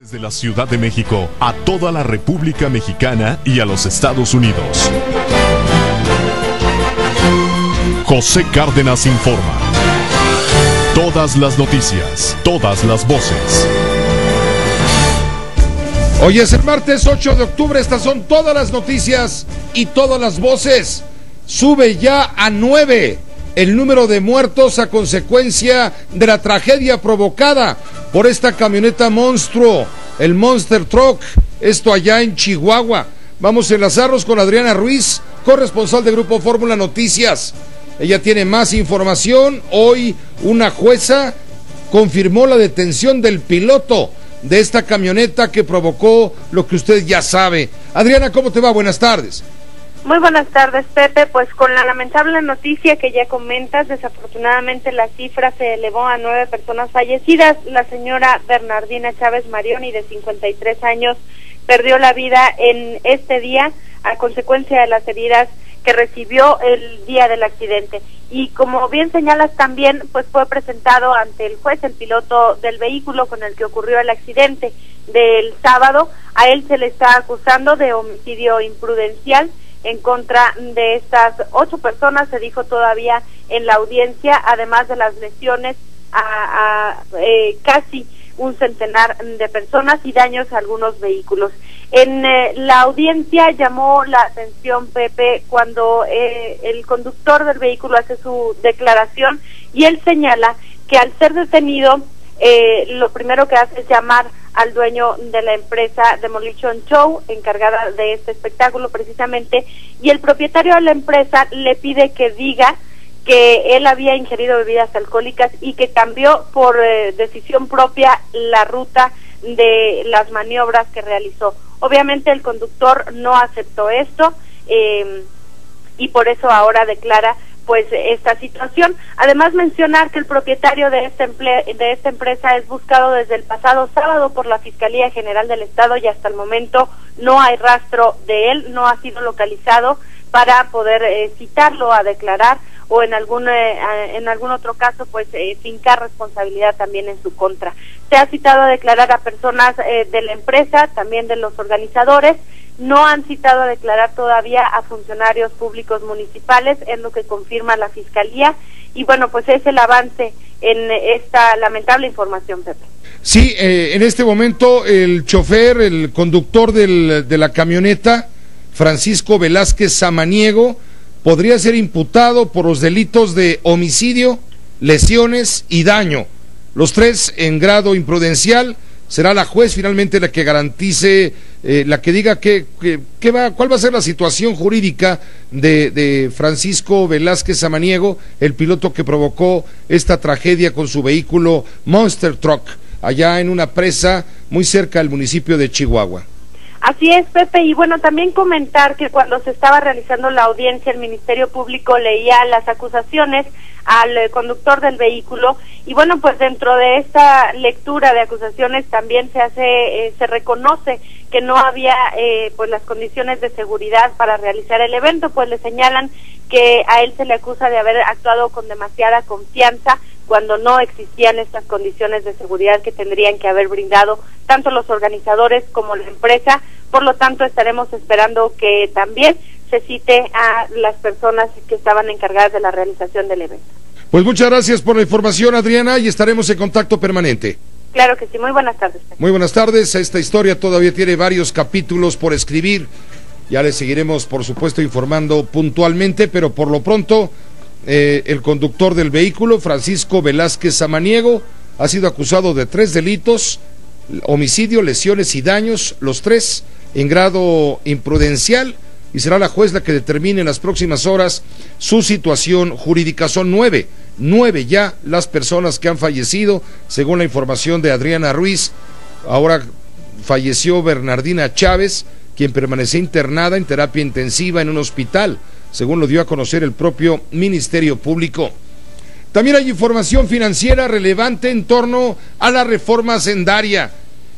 Desde la Ciudad de México a toda la República Mexicana y a los Estados Unidos. José Cárdenas informa. Todas las noticias, todas las voces. Hoy es el martes 8 de octubre, estas son todas las noticias y todas las voces. Sube ya a 9 el número de muertos a consecuencia de la tragedia provocada por esta camioneta monstruo, el Monster Truck, esto allá en Chihuahua. Vamos a enlazarnos con Adriana Ruiz, corresponsal de Grupo Fórmula Noticias. Ella tiene más información. Hoy una jueza confirmó la detención del piloto de esta camioneta que provocó lo que usted ya sabe. Adriana, ¿cómo te va? Buenas tardes. Muy buenas tardes, Pepe. Pues con la lamentable noticia que ya comentas, desafortunadamente la cifra se elevó a 9 personas fallecidas. La señora Bernardina Chávez Marioni, de 53 años, perdió la vida en este día a consecuencia de las heridas que recibió el día del accidente. Y como bien señalas también, pues fue presentado ante el juez el piloto del vehículo con el que ocurrió el accidente del sábado. A él se le está acusando de homicidio imprudencial en contra de estas 8 personas, se dijo todavía en la audiencia, además de las lesiones a casi un centenar de personas y daños a algunos vehículos. En la audiencia llamó la atención, Pepe, cuando el conductor del vehículo hace su declaración y él señala que al ser detenido, lo primero que hace es llamar al dueño de la empresa Demolition Show, encargada de este espectáculo precisamente, y el propietario de la empresa le pide que diga que él había ingerido bebidas alcohólicas y que cambió por decisión propia la ruta de las maniobras que realizó. Obviamente el conductor no aceptó esto y por eso ahora declara pues esta situación. Además, mencionar que el propietario de esta empresa es buscado desde el pasado sábado por la Fiscalía General del Estado y hasta el momento no hay rastro de él, no ha sido localizado para poder citarlo a declarar o en algún otro caso pues fincar responsabilidad también en su contra. Se ha citado a declarar a personas de la empresa, también de los organizadores. No han citado a declarar todavía a funcionarios públicos municipales, es lo que confirma la Fiscalía, y bueno, pues es el avance en esta lamentable información, Pepe. Sí, en este momento el chofer, el conductor de la camioneta, Francisco Velázquez Samaniego, podría ser imputado por los delitos de homicidio, lesiones y daño, los 3 en grado imprudencial. Será la juez finalmente la que garantice, la que diga cuál va a ser la situación jurídica de Francisco Velázquez Samaniego, el piloto que provocó esta tragedia con su vehículo Monster Truck, allá en una presa muy cerca del municipio de Chihuahua. Así es, Pepe, y bueno, también comentar que cuando se estaba realizando la audiencia, el Ministerio Público leía las acusaciones al conductor del vehículo, y bueno, pues dentro de esta lectura de acusaciones también se reconoce que no había pues las condiciones de seguridad para realizar el evento, pues le señalan que a él se le acusa de haber actuado con demasiada confianza cuando no existían estas condiciones de seguridad que tendrían que haber brindado tanto los organizadores como la empresa. Por lo tanto, estaremos esperando que también se cite a las personas que estaban encargadas de la realización del evento. Pues muchas gracias por la información, Adriana, y estaremos en contacto permanente. Claro que sí, muy buenas tardes. Muy buenas tardes, esta historia todavía tiene varios capítulos por escribir, ya les seguiremos por supuesto informando puntualmente, pero por lo pronto el conductor del vehículo, Francisco Velázquez Samaniego, ha sido acusado de 3 delitos, homicidio, lesiones y daños, los 3 en grado imprudencial, y será la juez la que determine en las próximas horas su situación jurídica. Son 9 ya las personas que han fallecido, según la información de Adriana Ruiz. Ahora falleció Bernardina Chávez, quien permanecía internada en terapia intensiva en un hospital, según lo dio a conocer el propio Ministerio Público. También hay información financiera relevante en torno a la reforma hacendaria.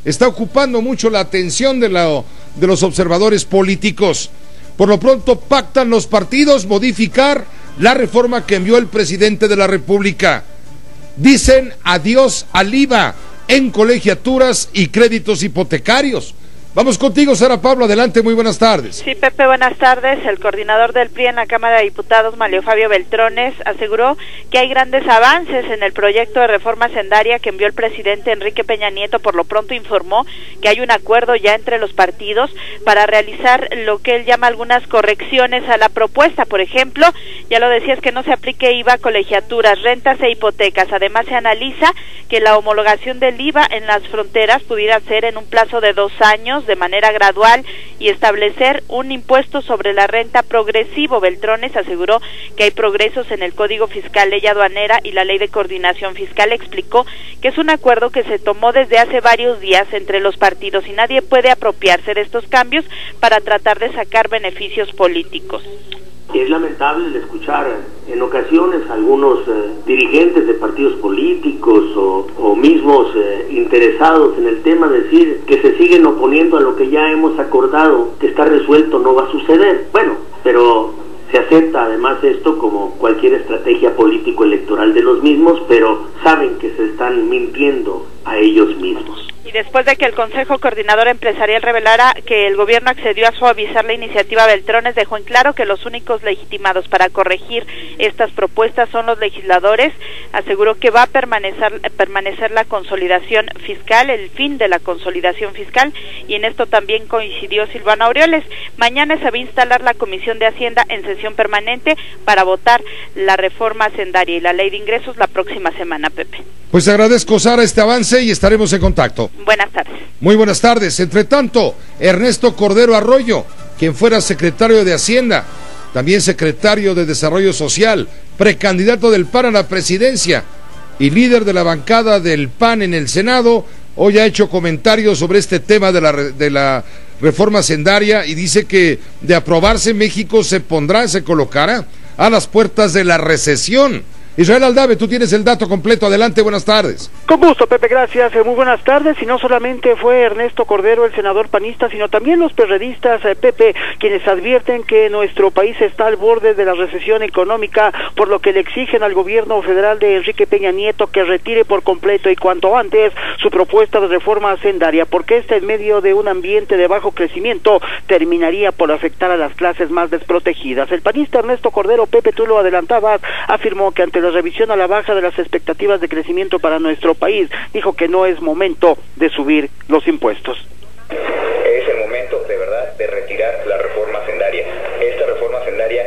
Está ocupando mucho la atención de los observadores políticos. Por lo pronto pactan los partidos modificar la reforma que envió el presidente de la República. Dicen adiós al IVA en colegiaturas y créditos hipotecarios. Vamos contigo, Sara Pablo, adelante, muy buenas tardes. Sí, Pepe, buenas tardes. El coordinador del PRI en la Cámara de Diputados, Mario Fabio Beltrones, aseguró que hay grandes avances en el proyecto de reforma hacendaria que envió el presidente Enrique Peña Nieto. Por lo pronto informó que hay un acuerdo ya entre los partidos para realizar lo que él llama algunas correcciones a la propuesta. Por ejemplo, ya lo decías, que no se aplique IVA a colegiaturas, rentas e hipotecas. Además, se analiza que la homologación del IVA en las fronteras pudiera ser en un plazo de 2 años, de manera gradual, y establecer un impuesto sobre la renta progresivo. Beltrones aseguró que hay progresos en el Código Fiscal, Ley Aduanera y la Ley de Coordinación Fiscal. Explicó que es un acuerdo que se tomó desde hace varios días entre los partidos y nadie puede apropiarse de estos cambios para tratar de sacar beneficios políticos. Es lamentable el escuchar en ocasiones a algunos dirigentes de partidos políticos o mismos interesados en el tema decir que se siguen oponiendo a lo que ya hemos acordado, que está resuelto, no va a suceder. Bueno, pero se acepta además esto como cualquier estrategia político-electoral de los mismos, pero saben que se están mintiendo a ellos mismos. Y después de que el Consejo Coordinador Empresarial revelara que el gobierno accedió a suavizar la iniciativa, Beltrones dejó en claro que los únicos legitimados para corregir estas propuestas son los legisladores. Aseguró que va a permanecer la consolidación fiscal, el fin de la consolidación fiscal, y en esto también coincidió Silvano Aureoles. Mañana se va a instalar la Comisión de Hacienda en sesión permanente para votar la reforma hacendaria y la ley de ingresos la próxima semana, Pepe. Pues agradezco, Sara, este avance y estaremos en contacto. Buenas tardes. Muy buenas tardes. Entre tanto, Ernesto Cordero Arroyo, quien fuera secretario de Hacienda, también secretario de Desarrollo Social, precandidato del PAN a la presidencia y líder de la bancada del PAN en el Senado, hoy ha hecho comentarios sobre este tema de la reforma hacendaria y dice que de aprobarse México se colocará a las puertas de la recesión. Israel Aldave, tú tienes el dato completo, adelante, buenas tardes. Con gusto, Pepe, gracias, muy buenas tardes. Y no solamente fue Ernesto Cordero, el senador panista, sino también los perredistas, Pepe, quienes advierten que nuestro país está al borde de la recesión económica, por lo que le exigen al gobierno federal de Enrique Peña Nieto que retire por completo y cuanto antes su propuesta de reforma hacendaria, porque esta, en medio de un ambiente de bajo crecimiento, terminaría por afectar a las clases más desprotegidas. El panista Ernesto Cordero, Pepe, tú lo adelantabas, afirmó que ante la revisión a la baja de las expectativas de crecimiento para nuestro país, dijo que no es momento de subir los impuestos. Es el momento, de verdad, de retirar la reforma hacendaria. Esta reforma hacendaria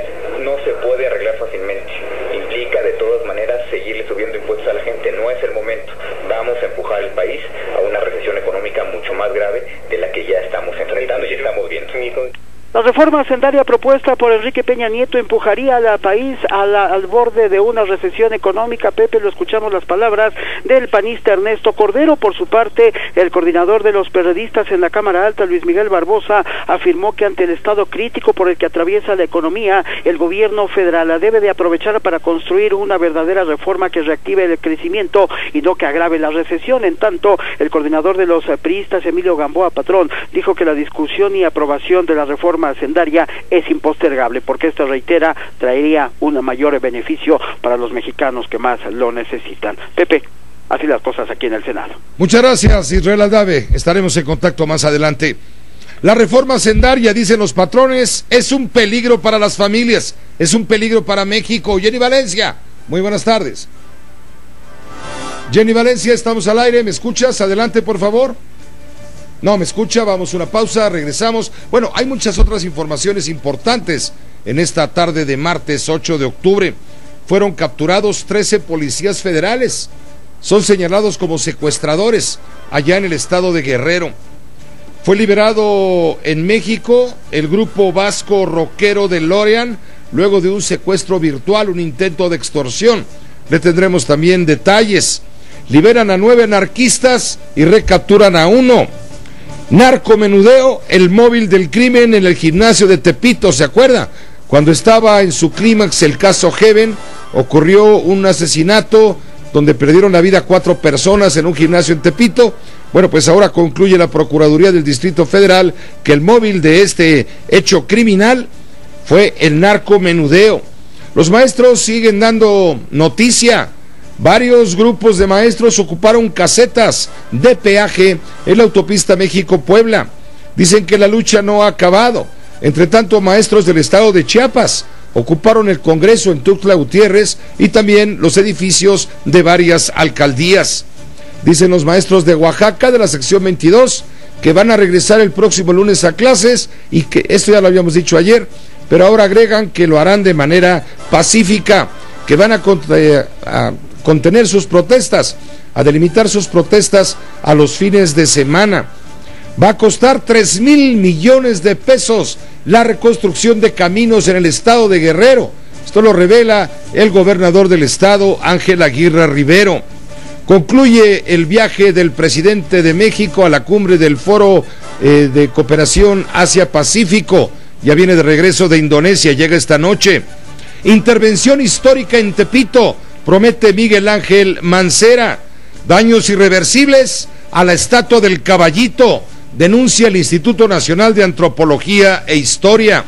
no se puede arreglar fácilmente. Implica, de todas maneras, seguirle subiendo impuestos a la gente. No es el momento. Vamos a empujar el país a una recesión económica mucho más grave de la que ya estamos enfrentando y estamos viendo. La reforma hacendaria propuesta por Enrique Peña Nieto empujaría al país al borde de una recesión económica. Pepe, lo escuchamos las palabras del panista Ernesto Cordero. Por su parte, el coordinador de los perredistas en la Cámara Alta, Luis Miguel Barbosa, afirmó que ante el estado crítico por el que atraviesa la economía, el gobierno federal la debe de aprovechar para construir una verdadera reforma que reactive el crecimiento y no que agrave la recesión. En tanto, el coordinador de los priistas, Emilio Gamboa Patrón, dijo que la discusión y aprobación de la reforma hacendaria es impostergable, porque esto, reitera, traería un mayor beneficio para los mexicanos que más lo necesitan. Pepe, así las cosas aquí en el Senado. Muchas gracias, Israel Aldave, estaremos en contacto más adelante. La reforma hacendaria, dicen los patrones, es un peligro para las familias, es un peligro para México. Jenny Valencia, muy buenas tardes. Jenny Valencia, estamos al aire, ¿me escuchas? Adelante, por favor. No, me escucha, vamos a una pausa, regresamos. Bueno, hay muchas otras informaciones importantes en esta tarde de martes 8 de octubre. Fueron capturados 13 policías federales. Son señalados como secuestradores allá en el estado de Guerrero. Fue liberado en México el grupo vasco rockero de Lorian, luego de un secuestro virtual, un intento de extorsión. Le tendremos también detalles. Liberan a 9 anarquistas y recapturan a 1. Narcomenudeo, el móvil del crimen en el gimnasio de Tepito, ¿se acuerda? Cuando estaba en su clímax el caso Heaven, ocurrió un asesinato donde perdieron la vida 4 personas en un gimnasio en Tepito. Bueno, pues ahora concluye la Procuraduría del Distrito Federal que el móvil de este hecho criminal fue el narcomenudeo. Los maestros siguen dando noticia Varios grupos de maestros ocuparon casetas de peaje en la autopista México-Puebla. Dicen que la lucha no ha acabado. Entre tanto, maestros del estado de Chiapas ocuparon el Congreso en Tuxtla Gutiérrez y también los edificios de varias alcaldías. Dicen los maestros de Oaxaca, de la sección 22, que van a regresar el próximo lunes a clases y que, esto ya lo habíamos dicho ayer, pero ahora agregan que lo harán de manera pacífica, que van a contener sus protestas, a delimitar sus protestas a los fines de semana. Va a costar 3,000 millones de pesos la reconstrucción de caminos en el estado de Guerrero. Esto lo revela el gobernador del estado, Ángel Aguirre Rivero. Concluye el viaje del presidente de México a la cumbre del Foro de Cooperación Asia-Pacífico. Ya viene de regreso de Indonesia, llega esta noche. Intervención histórica en Tepito, promete Miguel Ángel Mancera. Daños irreversibles a la estatua del Caballito, denuncia el Instituto Nacional de Antropología e Historia.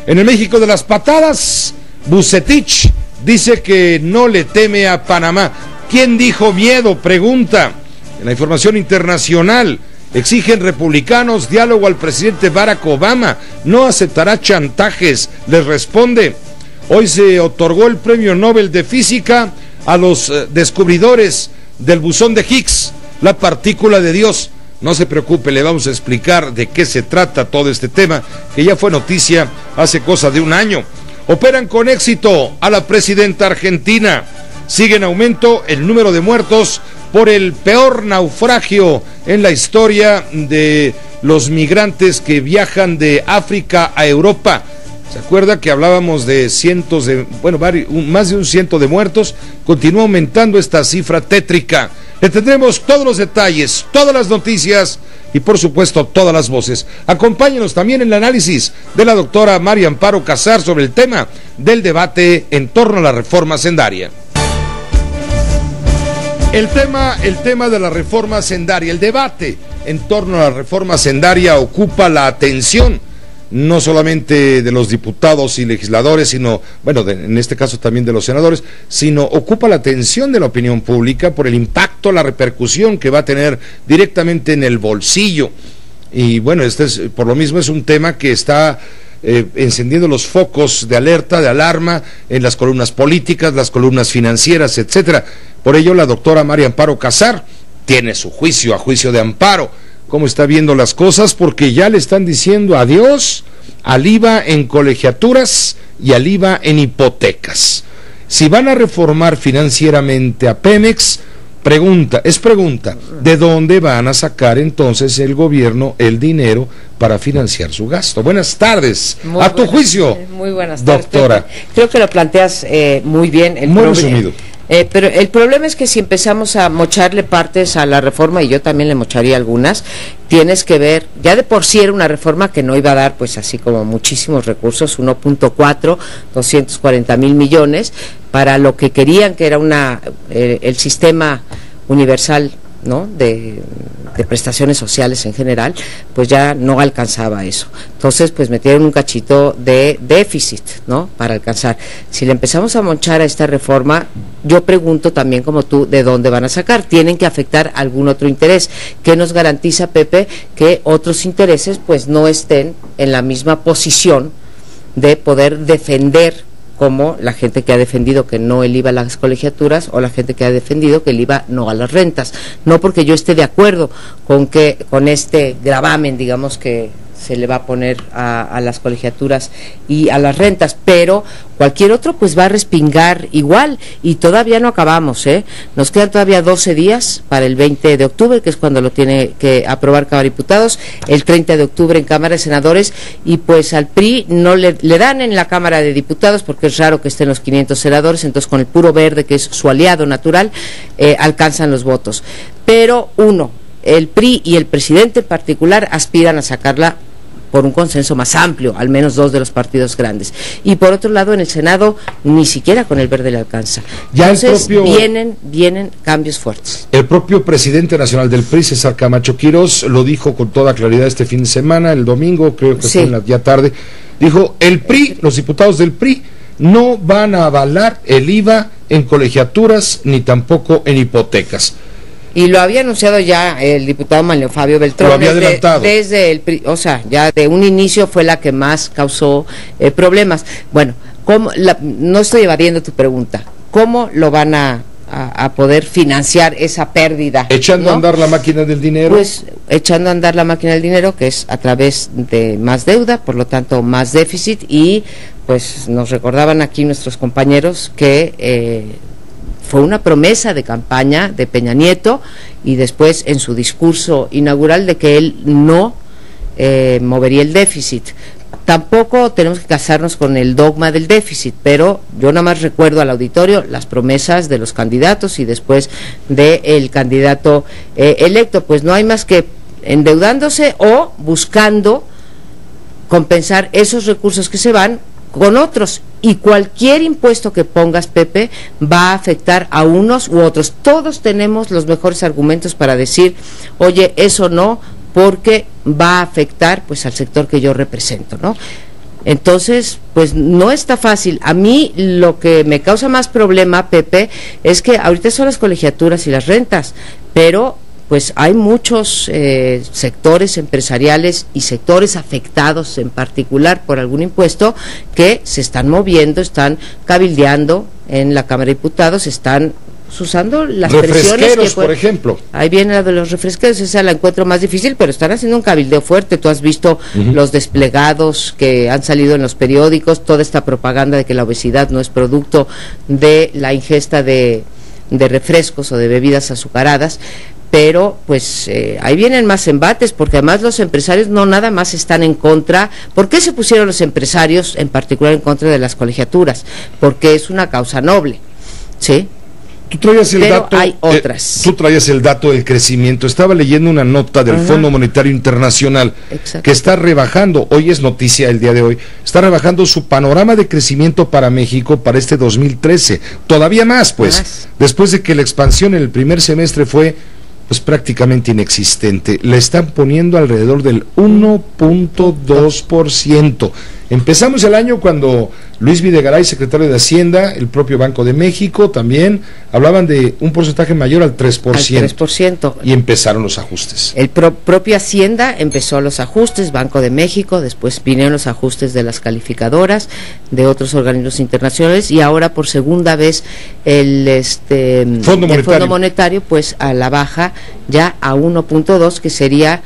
En el México de las patadas, Vucetich dice que no le teme a Panamá. ¿Quién dijo miedo?, pregunta. En la información internacional, exigen republicanos diálogo al presidente Barack Obama. No aceptará chantajes, les responde. Hoy se otorgó el Premio Nobel de Física a los descubridores del bosón de Higgs, la partícula de Dios. No se preocupe, le vamos a explicar de qué se trata todo este tema, que ya fue noticia hace cosa de un año. Operan con éxito a la presidenta argentina. Sigue en aumento el número de muertos por el peor naufragio en la historia de los migrantes que viajan de África a Europa. ¿Se acuerda que hablábamos de cientos de, más de 100 de muertos? Continúa aumentando esta cifra tétrica. Le tendremos todos los detalles, todas las noticias y por supuesto todas las voces. Acompáñenos también en el análisis de la doctora María Amparo Casar sobre el tema del debate en torno a la reforma hacendaria. El tema de la reforma hacendaria, el debate en torno a la reforma hacendaria ocupa la atención no solamente de los diputados y legisladores, sino, en este caso también de los senadores, sino ocupa la atención de la opinión pública por el impacto, la repercusión que va a tener directamente en el bolsillo. Y por lo mismo es un tema que está encendiendo los focos de alerta, de alarma en las columnas políticas, las columnas financieras, etcétera. Por ello, la doctora María Amparo Casar tiene su juicio, a juicio de amparo. ¿Cómo está viendo las cosas? Porque ya le están diciendo adiós al IVA en colegiaturas y al IVA en hipotecas. Si van a reformar financieramente a Pemex, pregunta, ¿de dónde van a sacar entonces el gobierno el dinero para financiar su gasto? Buenas tardes, tu juicio. Muy buenas tardes, doctora. Pepe. Creo que lo planteas muy bien. Muy resumido. Pero el problema es que si empezamos a mocharle partes a la reforma, y yo también le mocharía algunas, tienes que ver, ya de por sí era una reforma que no iba a dar pues así como muchísimos recursos, 240,000 millones, para lo que querían, que era el sistema universal, ¿no?, de prestaciones sociales en general, pues ya no alcanzaba eso. Entonces, pues metieron un cachito de déficit, ¿no?, para alcanzar. Si le empezamos a monchar a esta reforma, yo pregunto también como tú, ¿de dónde van a sacar? Tienen que afectar algún otro interés. ¿Qué nos garantiza, Pepe, que otros intereses pues no estén en la misma posición de poder defender, como la gente que ha defendido que no el IVA a las colegiaturas, o la gente que ha defendido que el IVA no a las rentas? No porque yo esté de acuerdo con este gravamen, digamos, que se le va a poner a las colegiaturas y a las rentas, pero cualquier otro pues va a respingar igual, y todavía no acabamos, nos quedan todavía 12 días para el 20 de octubre, que es cuando lo tiene que aprobar Cámara de Diputados, el 30 de octubre en Cámara de Senadores, y pues al PRI no le dan en la Cámara de Diputados, porque es raro que estén los 500 senadores, entonces con el puro verde, que es su aliado natural, alcanzan los votos. Pero el PRI y el presidente en particular aspiran a sacarla por un consenso más amplio, al menos 2 de los partidos grandes. Y por otro lado, en el Senado, ni siquiera con el verde le alcanza. Ya entonces vienen cambios fuertes. El propio presidente nacional del PRI, César Camacho Quirós, lo dijo con toda claridad este fin de semana, el domingo, creo que fue ya tarde, dijo, el PRI, los diputados del PRI, no van a avalar el IVA en colegiaturas ni tampoco en hipotecas. Y lo había anunciado ya el diputado Manlio Fabio Beltrón. Lo había adelantado. Ya de un inicio fue la que más causó problemas. Bueno, no estoy evadiendo tu pregunta. ¿Cómo lo van a poder financiar esa pérdida? Echando a andar la máquina del dinero. Pues echando a andar la máquina del dinero, que es a través de más deuda, por lo tanto más déficit, y pues nos recordaban aquí nuestros compañeros que fue una promesa de campaña de Peña Nieto, y después en su discurso inaugural de que él no movería el déficit. Tampoco tenemos que casarnos con el dogma del déficit, pero yo nada más recuerdo al auditorio las promesas de los candidatos y después del candidato electo. Pues no hay más que endeudándose o buscando compensar esos recursos que se van con otros, y cualquier impuesto que pongas, Pepe, va a afectar a unos u otros. Todos tenemos los mejores argumentos para decir, oye, eso no, porque va a afectar pues al sector que yo represento, ¿no? Entonces, pues no está fácil. A mí lo que me causa más problema, Pepe, es que ahorita son las colegiaturas y las rentas, pero pues hay muchos sectores empresariales y sectores afectados en particular por algún impuesto que se están moviendo, están cabildeando en la Cámara de Diputados, están usando las presiones que por ejemplo. Ahí viene la de los refresqueros, esa la encuentro más difícil, pero están haciendo un cabildeo fuerte. Tú has visto los desplegados que han salido en los periódicos, toda esta propaganda de que la obesidad no es producto de la ingesta de refrescos o de bebidas azucaradas. Pero pues ahí vienen más embates, porque además los empresarios no nada más están en contra. ¿Por qué se pusieron los empresarios en particular en contra de las colegiaturas? Porque es una causa noble, ¿sí? Tú traías el pero dato, hay otras. Tú traías el dato del crecimiento. Estaba leyendo una nota del Fondo Monetario Internacional. Exacto. Que está rebajando, hoy es noticia el día de hoy, está rebajando su panorama de crecimiento para México para este 2013. Todavía más, pues, después de que la expansión en el primer semestre fue pues prácticamente inexistente. Le están poniendo alrededor del 1.2%. Empezamos el año cuando Luis Videgaray, secretario de Hacienda, el propio Banco de México también, hablaban de un porcentaje mayor al 3%. Al 3%. Y empezaron los ajustes. El propio Hacienda empezó los ajustes, Banco de México, después vinieron los ajustes de las calificadoras, de otros organismos internacionales, y ahora por segunda vez el Fondo Monetario, pues a la baja ya a 1.2, que sería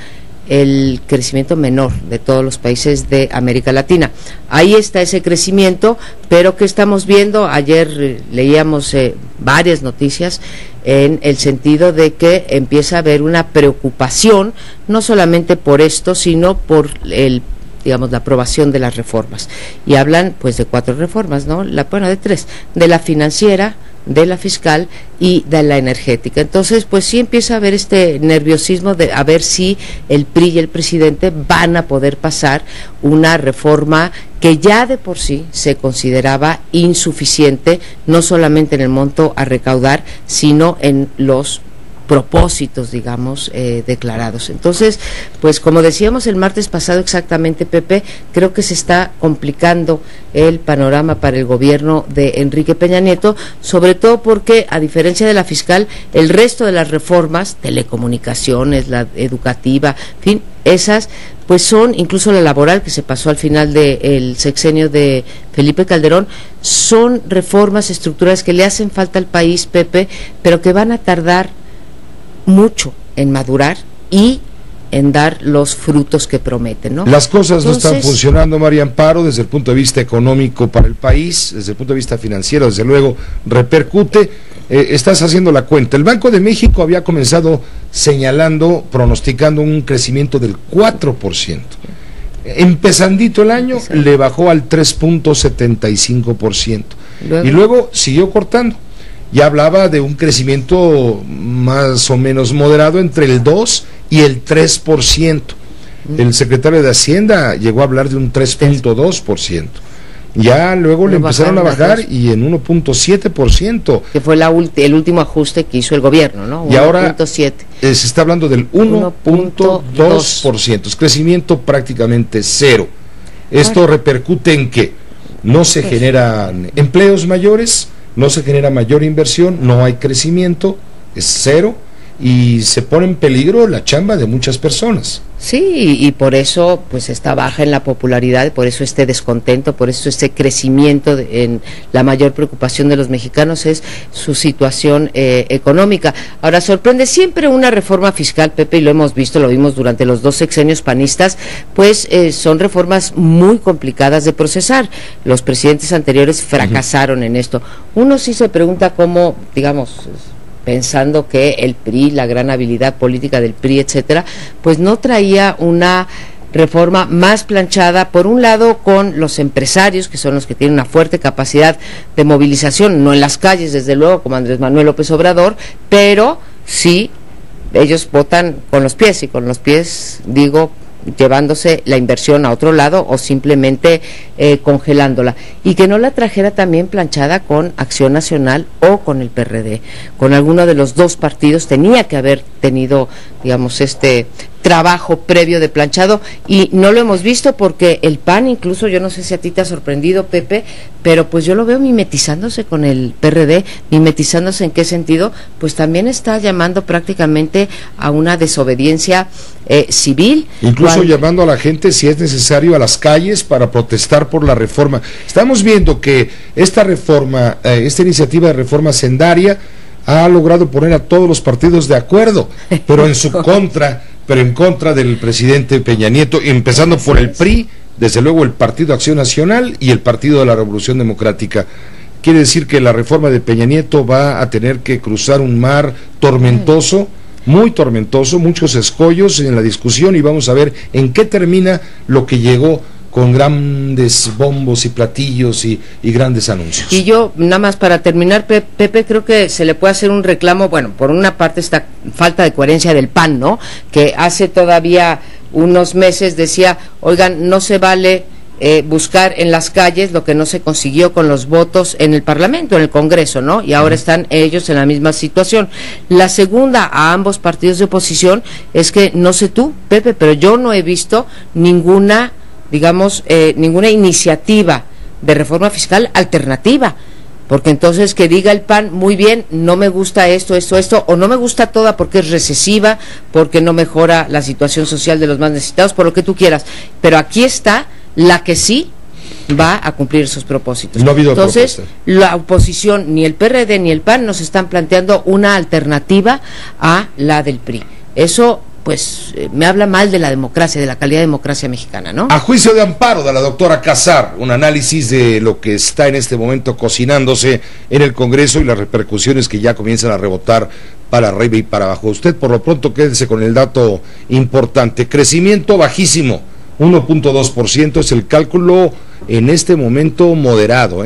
el crecimiento menor de todos los países de América Latina. Ahí está ese crecimiento, pero ¿qué estamos viendo? Ayer leíamos varias noticias en el sentido de que empieza a haber una preocupación, no solamente por esto, sino por la aprobación de las reformas. Y hablan pues de 4 reformas, ¿no? De 3, de la financiera, de la fiscal y de la energética. Entonces, pues sí empieza a haber este nerviosismo de a ver si el PRI y el presidente van a poder pasar una reforma que ya de por sí se consideraba insuficiente, no solamente en el monto a recaudar, sino en los propósitos, digamos, declarados. Entonces, pues como decíamos el martes pasado exactamente, Pepe, creo que se está complicando el panorama para el gobierno de Enrique Peña Nieto, sobre todo porque, a diferencia de la fiscal, el resto de las reformas, telecomunicaciones, la educativa, en fin, esas pues son, incluso la laboral que se pasó al final del sexenio de Felipe Calderón, son reformas estructurales que le hacen falta al país, Pepe, pero que van a tardar mucho en madurar y en dar los frutos que prometen, ¿no? Las cosas no están funcionando, María Amparo, desde el punto de vista económico para el país, desde el punto de vista financiero, desde luego repercute. Estás haciendo la cuenta. El Banco de México había comenzado señalando, pronosticando un crecimiento del 4%. Empezandito el año, le bajó al 3.75%. Y luego siguió cortando. Ya hablaba de un crecimiento más o menos moderado entre el 2 y el 3%. El secretario de Hacienda llegó a hablar de un 3.2%. Ya luego le empezaron a bajar y en 1.7%. Que fue el último ajuste que hizo el gobierno, ¿no? Y ahora se está hablando del 1.2%. Es crecimiento prácticamente cero. ¿Esto repercute en qué? no se generan empleos mayores, no se genera mayor inversión, no hay crecimiento, es cero, y se pone en peligro la chamba de muchas personas. Sí, y por eso pues está baja en la popularidad, por eso este descontento, por eso este crecimiento en la mayor preocupación de los mexicanos es su situación económica. Ahora, sorprende siempre una reforma fiscal, Pepe, y lo hemos visto, lo vimos durante los 2 sexenios panistas, pues son reformas muy complicadas de procesar. Los presidentes anteriores fracasaron en esto. Uno sí se pregunta cómo, digamos, pensando que el PRI, la gran habilidad política del PRI, etcétera, pues no traía una reforma más planchada, por un lado con los empresarios, que son los que tienen una fuerte capacidad de movilización, no en las calles, desde luego, como Andrés Manuel López Obrador, pero sí, ellos votan con los pies, y con los pies, digo, llevándose la inversión a otro lado o simplemente congelándola, y que no la trajera también planchada con Acción Nacional o con el PRD, con alguno de los 2 partidos. Tenía que haber tenido, digamos, este trabajo previo de planchado, y no lo hemos visto porque el PAN, incluso, yo no sé si a ti te ha sorprendido, Pepe, pero pues yo lo veo mimetizándose con el PRD. Mimetizándose ¿en qué sentido? Pues también está llamando prácticamente a una desobediencia civil. Incluso llamando a la gente, si es necesario, a las calles para protestar por la reforma. Estamos viendo que esta reforma, esta iniciativa de reforma hacendaria ha logrado poner a todos los partidos de acuerdo, pero en su contra, pero en contra del presidente Peña Nieto, empezando por el PRI, desde luego el Partido Acción Nacional y el Partido de la Revolución Democrática. Quiere decir que la reforma de Peña Nieto va a tener que cruzar un mar tormentoso, muy tormentoso, muchos escollos en la discusión, y vamos a ver en qué termina lo que llegó con grandes bombos y platillos y grandes anuncios. Y yo, nada más para terminar, Pepe, creo que se le puede hacer un reclamo, bueno, por una parte esta falta de coherencia del PAN, ¿no?, que hace todavía unos meses decía, oigan, no se vale buscar en las calles lo que no se consiguió con los votos en el Parlamento, en el Congreso, ¿no? Y ahora están ellos en la misma situación. La segunda, a ambos partidos de oposición, es que, no sé tú, Pepe, pero yo no he visto ninguna, digamos, ninguna iniciativa de reforma fiscal alternativa, porque entonces que diga el PAN, muy bien, no me gusta esto, o no me gusta toda porque es recesiva, porque no mejora la situación social de los más necesitados, por lo que tú quieras, pero aquí está la que sí va a cumplir sus propósitos. No ha habido entonces propuesta. La oposición, ni el PRD ni el PAN, nos están planteando una alternativa a la del PRI. Eso pues me habla mal de la democracia, de la calidad de democracia mexicana, ¿no? A juicio de amparo de la doctora Casar, un análisis de lo que está en este momento cocinándose en el Congreso y las repercusiones que ya comienzan a rebotar para arriba y para abajo. Usted por lo pronto quédese con el dato importante, crecimiento bajísimo, 1.2% es el cálculo en este momento moderado,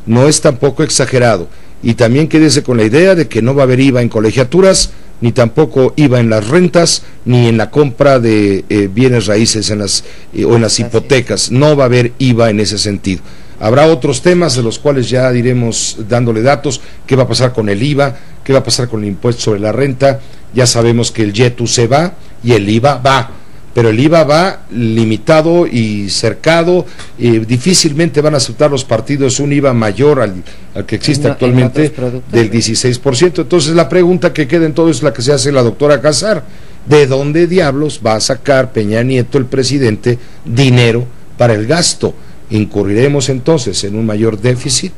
no es tampoco exagerado, y también quédese con la idea de que no va a haber IVA en colegiaturas, ni tampoco IVA en las rentas, ni en la compra de bienes raíces o en las hipotecas. No va a haber IVA en ese sentido. Habrá otros temas de los cuales ya diremos dándole datos, qué va a pasar con el IVA, qué va a pasar con el impuesto sobre la renta. Ya sabemos que el YETU se va y el IVA va, pero el IVA va limitado y cercado, difícilmente van a aceptar los partidos un IVA mayor al que existe actualmente del 16%. Entonces la pregunta que queda en todo es la que se hace la doctora Casar: ¿de dónde diablos va a sacar Peña Nieto, el presidente, dinero para el gasto? ¿Incurriremos entonces en un mayor déficit?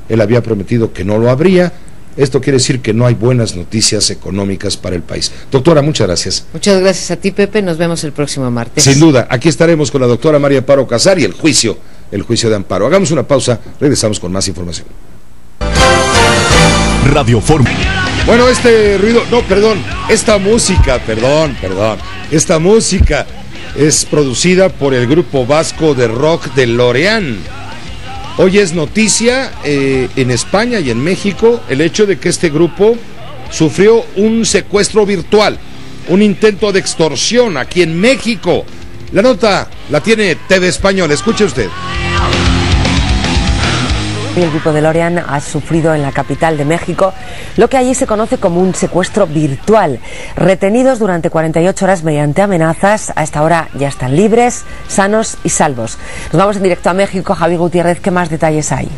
Él había prometido que no lo habría. Esto quiere decir que no hay buenas noticias económicas para el país. Doctora, muchas gracias. Muchas gracias a ti, Pepe. Nos vemos el próximo martes. Sin duda, aquí estaremos con la doctora María Amparo Casar y el juicio de amparo. Hagamos una pausa, regresamos con más información. Radio Fórmula. Bueno, esta música es producida por el grupo vasco de rock de Lorient. Hoy es noticia en España y en México el hecho de que este grupo sufrió un secuestro virtual, un intento de extorsión aquí en México. La nota la tiene TV Español, escuche usted. Hoy el grupo DeLorean ha sufrido en la capital de México lo que allí se conoce como un secuestro virtual. Retenidos durante 48 horas mediante amenazas, a esta hora ya están libres, sanos y salvos. Nos vamos en directo a México. Javi Gutiérrez, ¿qué más detalles hay?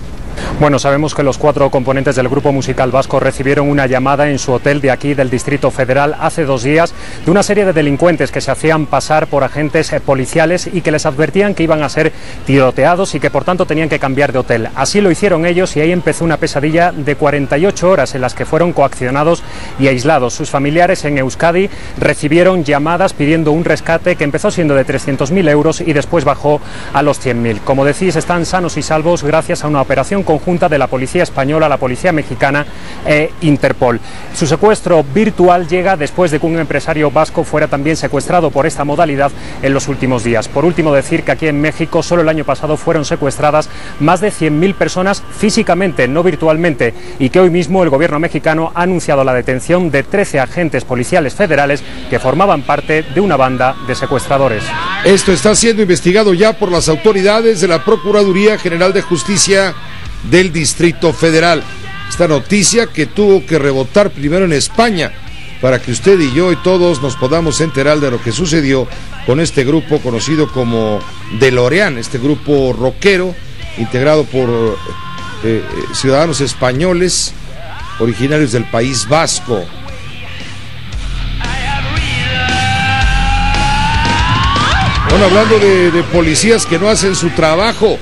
Bueno, sabemos que los 4 componentes del grupo musical vasco recibieron una llamada en su hotel de aquí del Distrito Federal hace 2 días de una serie de delincuentes que se hacían pasar por agentes policiales y que les advertían que iban a ser tiroteados y que por tanto tenían que cambiar de hotel. Así lo hicieron ellos y ahí empezó una pesadilla de 48 horas en las que fueron coaccionados y aislados. Sus familiares en Euskadi recibieron llamadas pidiendo un rescate que empezó siendo de 300.000 euros y después bajó a los 100.000. Como decís, están sanos y salvos gracias a una operación conjunta de la Policía Española, la Policía Mexicana e Interpol. Su secuestro virtual llega después de que un empresario vasco fuera también secuestrado por esta modalidad en los últimos días. Por último, decir que aquí en México solo el año pasado fueron secuestradas más de 100.000 personas físicamente, no virtualmente, y que hoy mismo el gobierno mexicano ha anunciado la detención de 13 agentes policiales federales que formaban parte de una banda de secuestradores. Esto está siendo investigado ya por las autoridades de la Procuraduría General de Justicia del Distrito Federal. Esta noticia que tuvo que rebotar primero en España para que usted y yo y todos nos podamos enterar de lo que sucedió con este grupo conocido como DeLorean, este grupo rockero integrado por ciudadanos españoles originarios del País Vasco. Bueno, hablando de policías que no hacen su trabajo,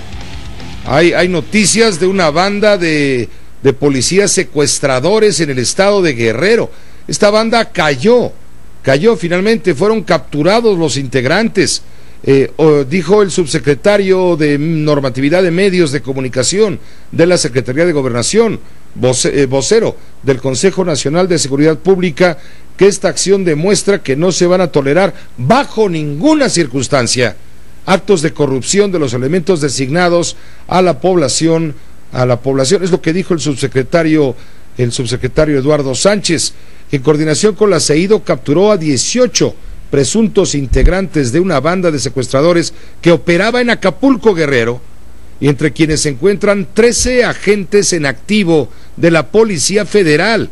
hay noticias de una banda de policías secuestradores en el estado de Guerrero. Esta banda cayó finalmente, fueron capturados los integrantes. Dijo el subsecretario de Normatividad de Medios de Comunicación de la Secretaría de Gobernación, vocero del Consejo Nacional de Seguridad Pública, que esta acción demuestra que no se van a tolerar bajo ninguna circunstancia actos de corrupción de los elementos designados a la población, es lo que dijo el subsecretario Eduardo Sánchez. En coordinación con la CEIDO capturó a 18 presuntos integrantes de una banda de secuestradores que operaba en Acapulco, Guerrero, y entre quienes se encuentran 13 agentes en activo de la Policía Federal.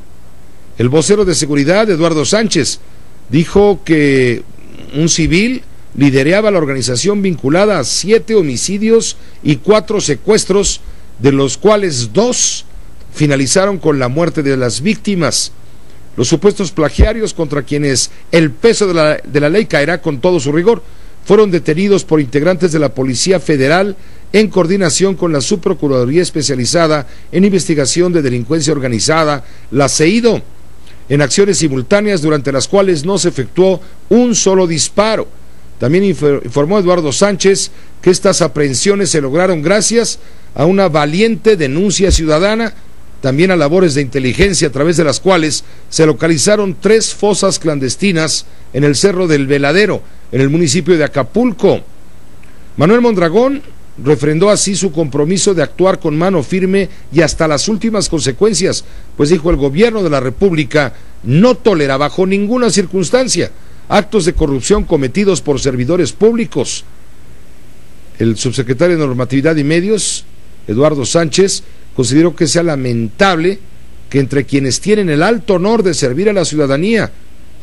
El vocero de seguridad, Eduardo Sánchez, dijo que un civil lideraba la organización vinculada a 7 homicidios y 4 secuestros, de los cuales 2 finalizaron con la muerte de las víctimas. Los supuestos plagiarios, contra quienes el peso de la ley caerá con todo su rigor, fueron detenidos por integrantes de la Policía Federal en coordinación con la Subprocuraduría Especializada en Investigación de Delincuencia Organizada, la CEIDO, en acciones simultáneas durante las cuales no se efectuó un solo disparo. También informó Eduardo Sánchez que estas aprehensiones se lograron gracias a una valiente denuncia ciudadana, también a labores de inteligencia a través de las cuales se localizaron 3 fosas clandestinas en el Cerro del Veladero, en el municipio de Acapulco. Manuel Mondragón refrendó así su compromiso de actuar con mano firme y hasta las últimas consecuencias, pues dijo: el gobierno de la República no tolera bajo ninguna circunstancia actos de corrupción cometidos por servidores públicos. El subsecretario de Normatividad y Medios, Eduardo Sánchez, consideró que sea lamentable que entre quienes tienen el alto honor de servir a la ciudadanía,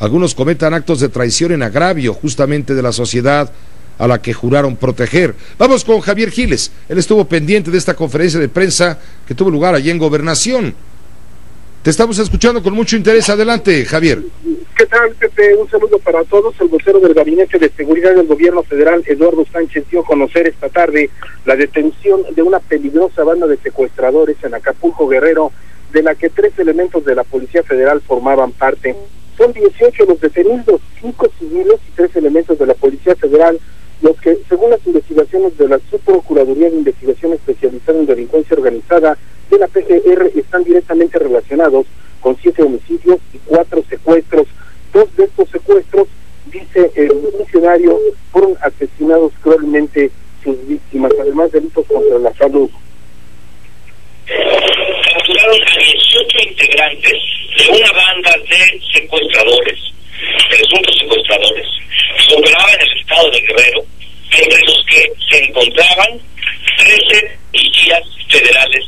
algunos cometan actos de traición en agravio justamente de la sociedad a la que juraron proteger. Vamos con Javier Giles, él estuvo pendiente de esta conferencia de prensa que tuvo lugar allí en Gobernación. Te estamos escuchando con mucho interés. Adelante, Javier. ¿Qué tal, Pepe? Un saludo para todos. El vocero del Gabinete de Seguridad del Gobierno Federal, Eduardo Sánchez, dio a conocer esta tarde la detención de una peligrosa banda de secuestradores en Acapulco, Guerrero, de la que 3 elementos de la Policía Federal formaban parte. Son 18 los detenidos, 5 civiles y 3 elementos de la Policía Federal, los que, según las investigaciones de la Subprocuraduría de Investigación Especializada en Delincuencia Organizada de la PGR, están directamente relacionados con 7 homicidios y 4 secuestros. 2 de estos secuestros, dice el funcionario, fueron asesinados cruelmente sus víctimas, además de delitos contra la salud. Capturaron a 18 integrantes de una banda de secuestradores, presuntos secuestradores, que operaba en el estado de Guerrero, entre los que se encontraban 13 policías federales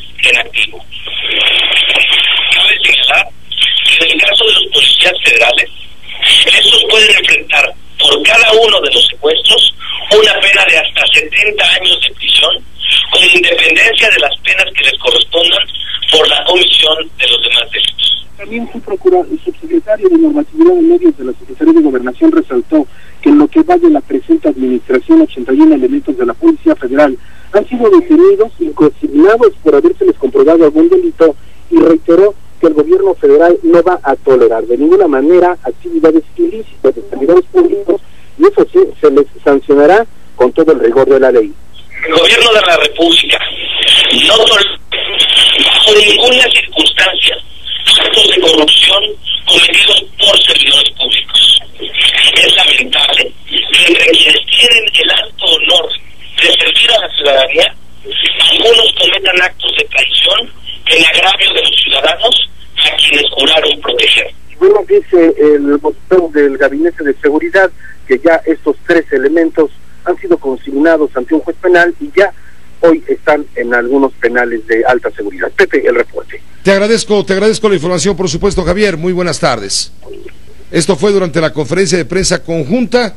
60 años de prisión, con independencia de las penas que les correspondan por la comisión de los demás delitos. También el subsecretario de Normatividad de Medios de la Secretaría de Gobernación resaltó que en lo que va de la presente administración, 81 elementos de la Policía Federal han sido detenidos y consignados por habérseles comprobado algún delito, y reiteró que el gobierno federal no va a tolerar de ninguna manera actividades ilícitas de servidores públicos, y eso sí, se les sancionará con todo el rigor de la ley. El gobierno de la República no tolera bajo ninguna circunstancia actos de corrupción cometidos por servidores públicos. Es lamentable que entre quienes tienen el alto honor de servir a la ciudadanía, algunos cometan actos de traición en agravio de los ciudadanos a quienes juraron proteger. Bueno, dice el vocero del Gabinete de Seguridad que ya estos 3 elementos han sido consignados ante un juez penal y ya hoy están en algunos penales de alta seguridad. Pepe, el reporte. Te agradezco la información, por supuesto, Javier. Muy buenas tardes. Esto fue durante la conferencia de prensa conjunta.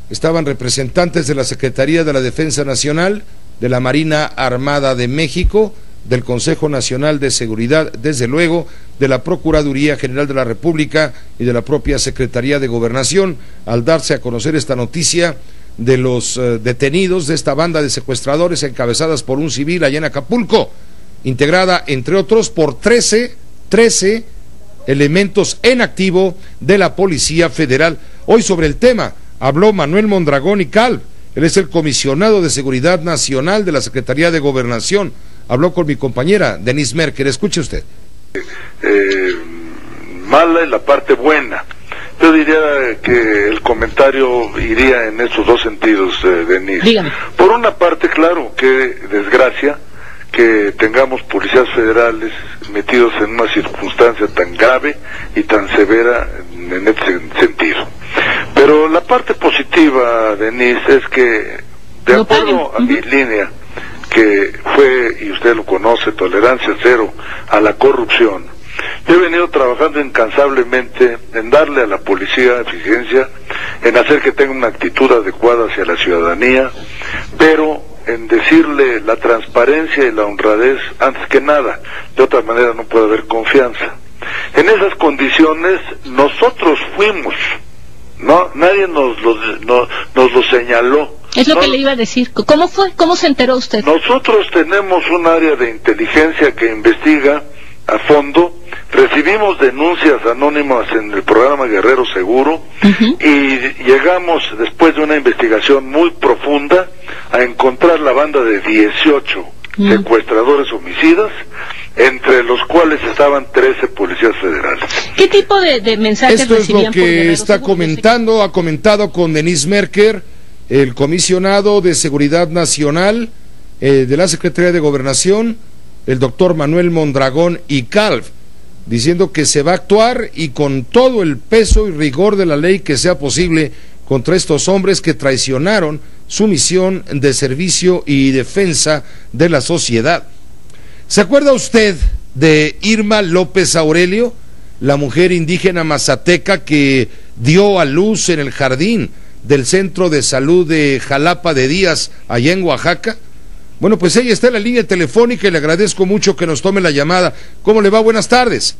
Estaban representantes de la Secretaría de la Defensa Nacional, de la Marina Armada de México, del Consejo Nacional de Seguridad, desde luego, de la Procuraduría General de la República y de la propia Secretaría de Gobernación, al darse a conocer esta noticia de los detenidos de esta banda de secuestradores encabezadas por un civil allá en Acapulco, integrada, entre otros, por 13 elementos en activo de la Policía Federal. Hoy sobre el tema habló Manuel Mondragón y Calv. Él es el comisionado de Seguridad Nacional de la Secretaría de Gobernación. Habló con mi compañera Denise Merker. Escuche usted. Mala y la parte buena. Yo diría que el comentario iría en esos dos sentidos, Denise. Dígame. Por una parte, claro, qué desgracia que tengamos policías federales metidos en una circunstancia tan grave y tan severa en este sentido. Pero la parte positiva, Denise, es que, de acuerdo a mi línea, que fue, y usted lo conoce, tolerancia cero a la corrupción, yo he venido trabajando incansablemente en darle a la policía eficiencia, en hacer que tenga una actitud adecuada hacia la ciudadanía, pero en decirle la transparencia y la honradez antes que nada. De otra manera no puede haber confianza. En esas condiciones nosotros fuimos, no, nadie nos lo señaló. Es lo que le iba a decir. ¿Cómo fue? ¿Cómo se enteró usted? Nosotros tenemos un área de inteligencia que investiga a fondo. Recibimos denuncias anónimas en el programa Guerrero Seguro, y llegamos, después de una investigación muy profunda, a encontrar la banda de 18 secuestradores homicidas, entre los cuales estaban 13 policías federales. ¿Qué tipo de mensajes Esto recibían es lo que está comentando, ha comentado con Denise Merker, el comisionado de Seguridad Nacional de la Secretaría de Gobernación, el doctor Manuel Mondragón y Calv, diciendo que se va a actuar y con todo el peso y rigor de la ley que sea posible contra estos hombres que traicionaron su misión de servicio y defensa de la sociedad. ¿Se acuerda usted de Irma López Aurelio, la mujer indígena mazateca que dio a luz en el jardín del Centro de Salud de Jalapa de Díaz, allá en Oaxaca? Bueno, pues ella está en la línea telefónica y le agradezco mucho que nos tome la llamada. ¿Cómo le va? Buenas tardes.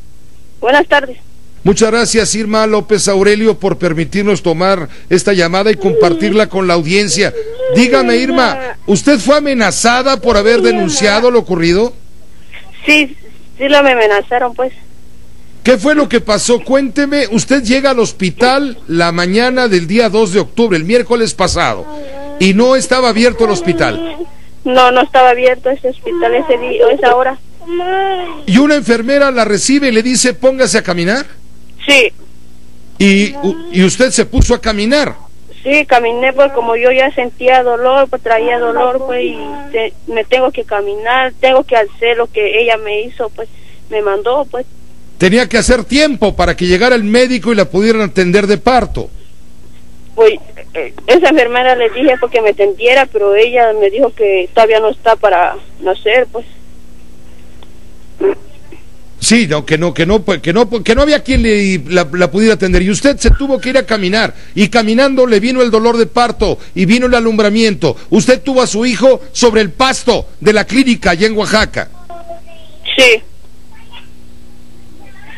Buenas tardes. Muchas gracias, Irma López Aurelio, por permitirnos tomar esta llamada y compartirla con la audiencia. Dígame, Irma, ¿usted fue amenazada por haber denunciado lo ocurrido? Sí, me amenazaron, pues. ¿Qué fue lo que pasó? Cuénteme. Usted llega al hospital la mañana del día 2 de octubre, el miércoles pasado, y no estaba abierto el hospital. No estaba abierto ese hospital ese día, esa hora. ¿Y una enfermera la recibe y le dice póngase a caminar? Sí. ¿Y usted se puso a caminar? Sí, caminé, pues como yo ya sentía dolor, pues traía dolor, pues, y me tengo que caminar, tengo que hacer lo que ella me hizo, pues, me mandó, pues. Tenía que hacer tiempo para que llegara el médico y la pudieran atender de parto. Pues esa enfermera le dije porque me atendiera, pero ella me dijo que todavía no está para nacer, pues. Sí, no, que no había quien la pudiera atender, y usted se tuvo que ir a caminar, y caminando le vino el dolor de parto, y vino el alumbramiento. Usted tuvo a su hijo sobre el pasto de la clínica allá en Oaxaca. Sí.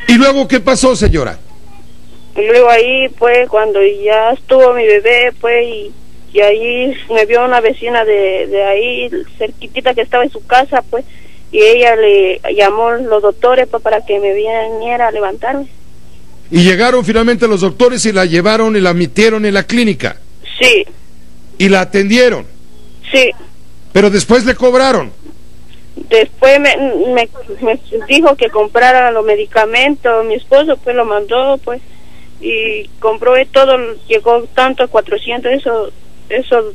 ¿Y luego qué pasó, señora? Y luego ahí, pues, cuando ya estuvo mi bebé, pues, y ahí me vio una vecina de ahí, cerquitita, que estaba en su casa, pues, y ella le llamó a los doctores, pues, para que me viniera a levantarme. Y llegaron finalmente los doctores y la llevaron y la metieron en la clínica. Sí. ¿Y la atendieron? Sí. Pero después le cobraron. Después me dijo que comprara los medicamentos. Mi esposo pues lo mandó, pues, y compró todo, llegó tanto a 400 esos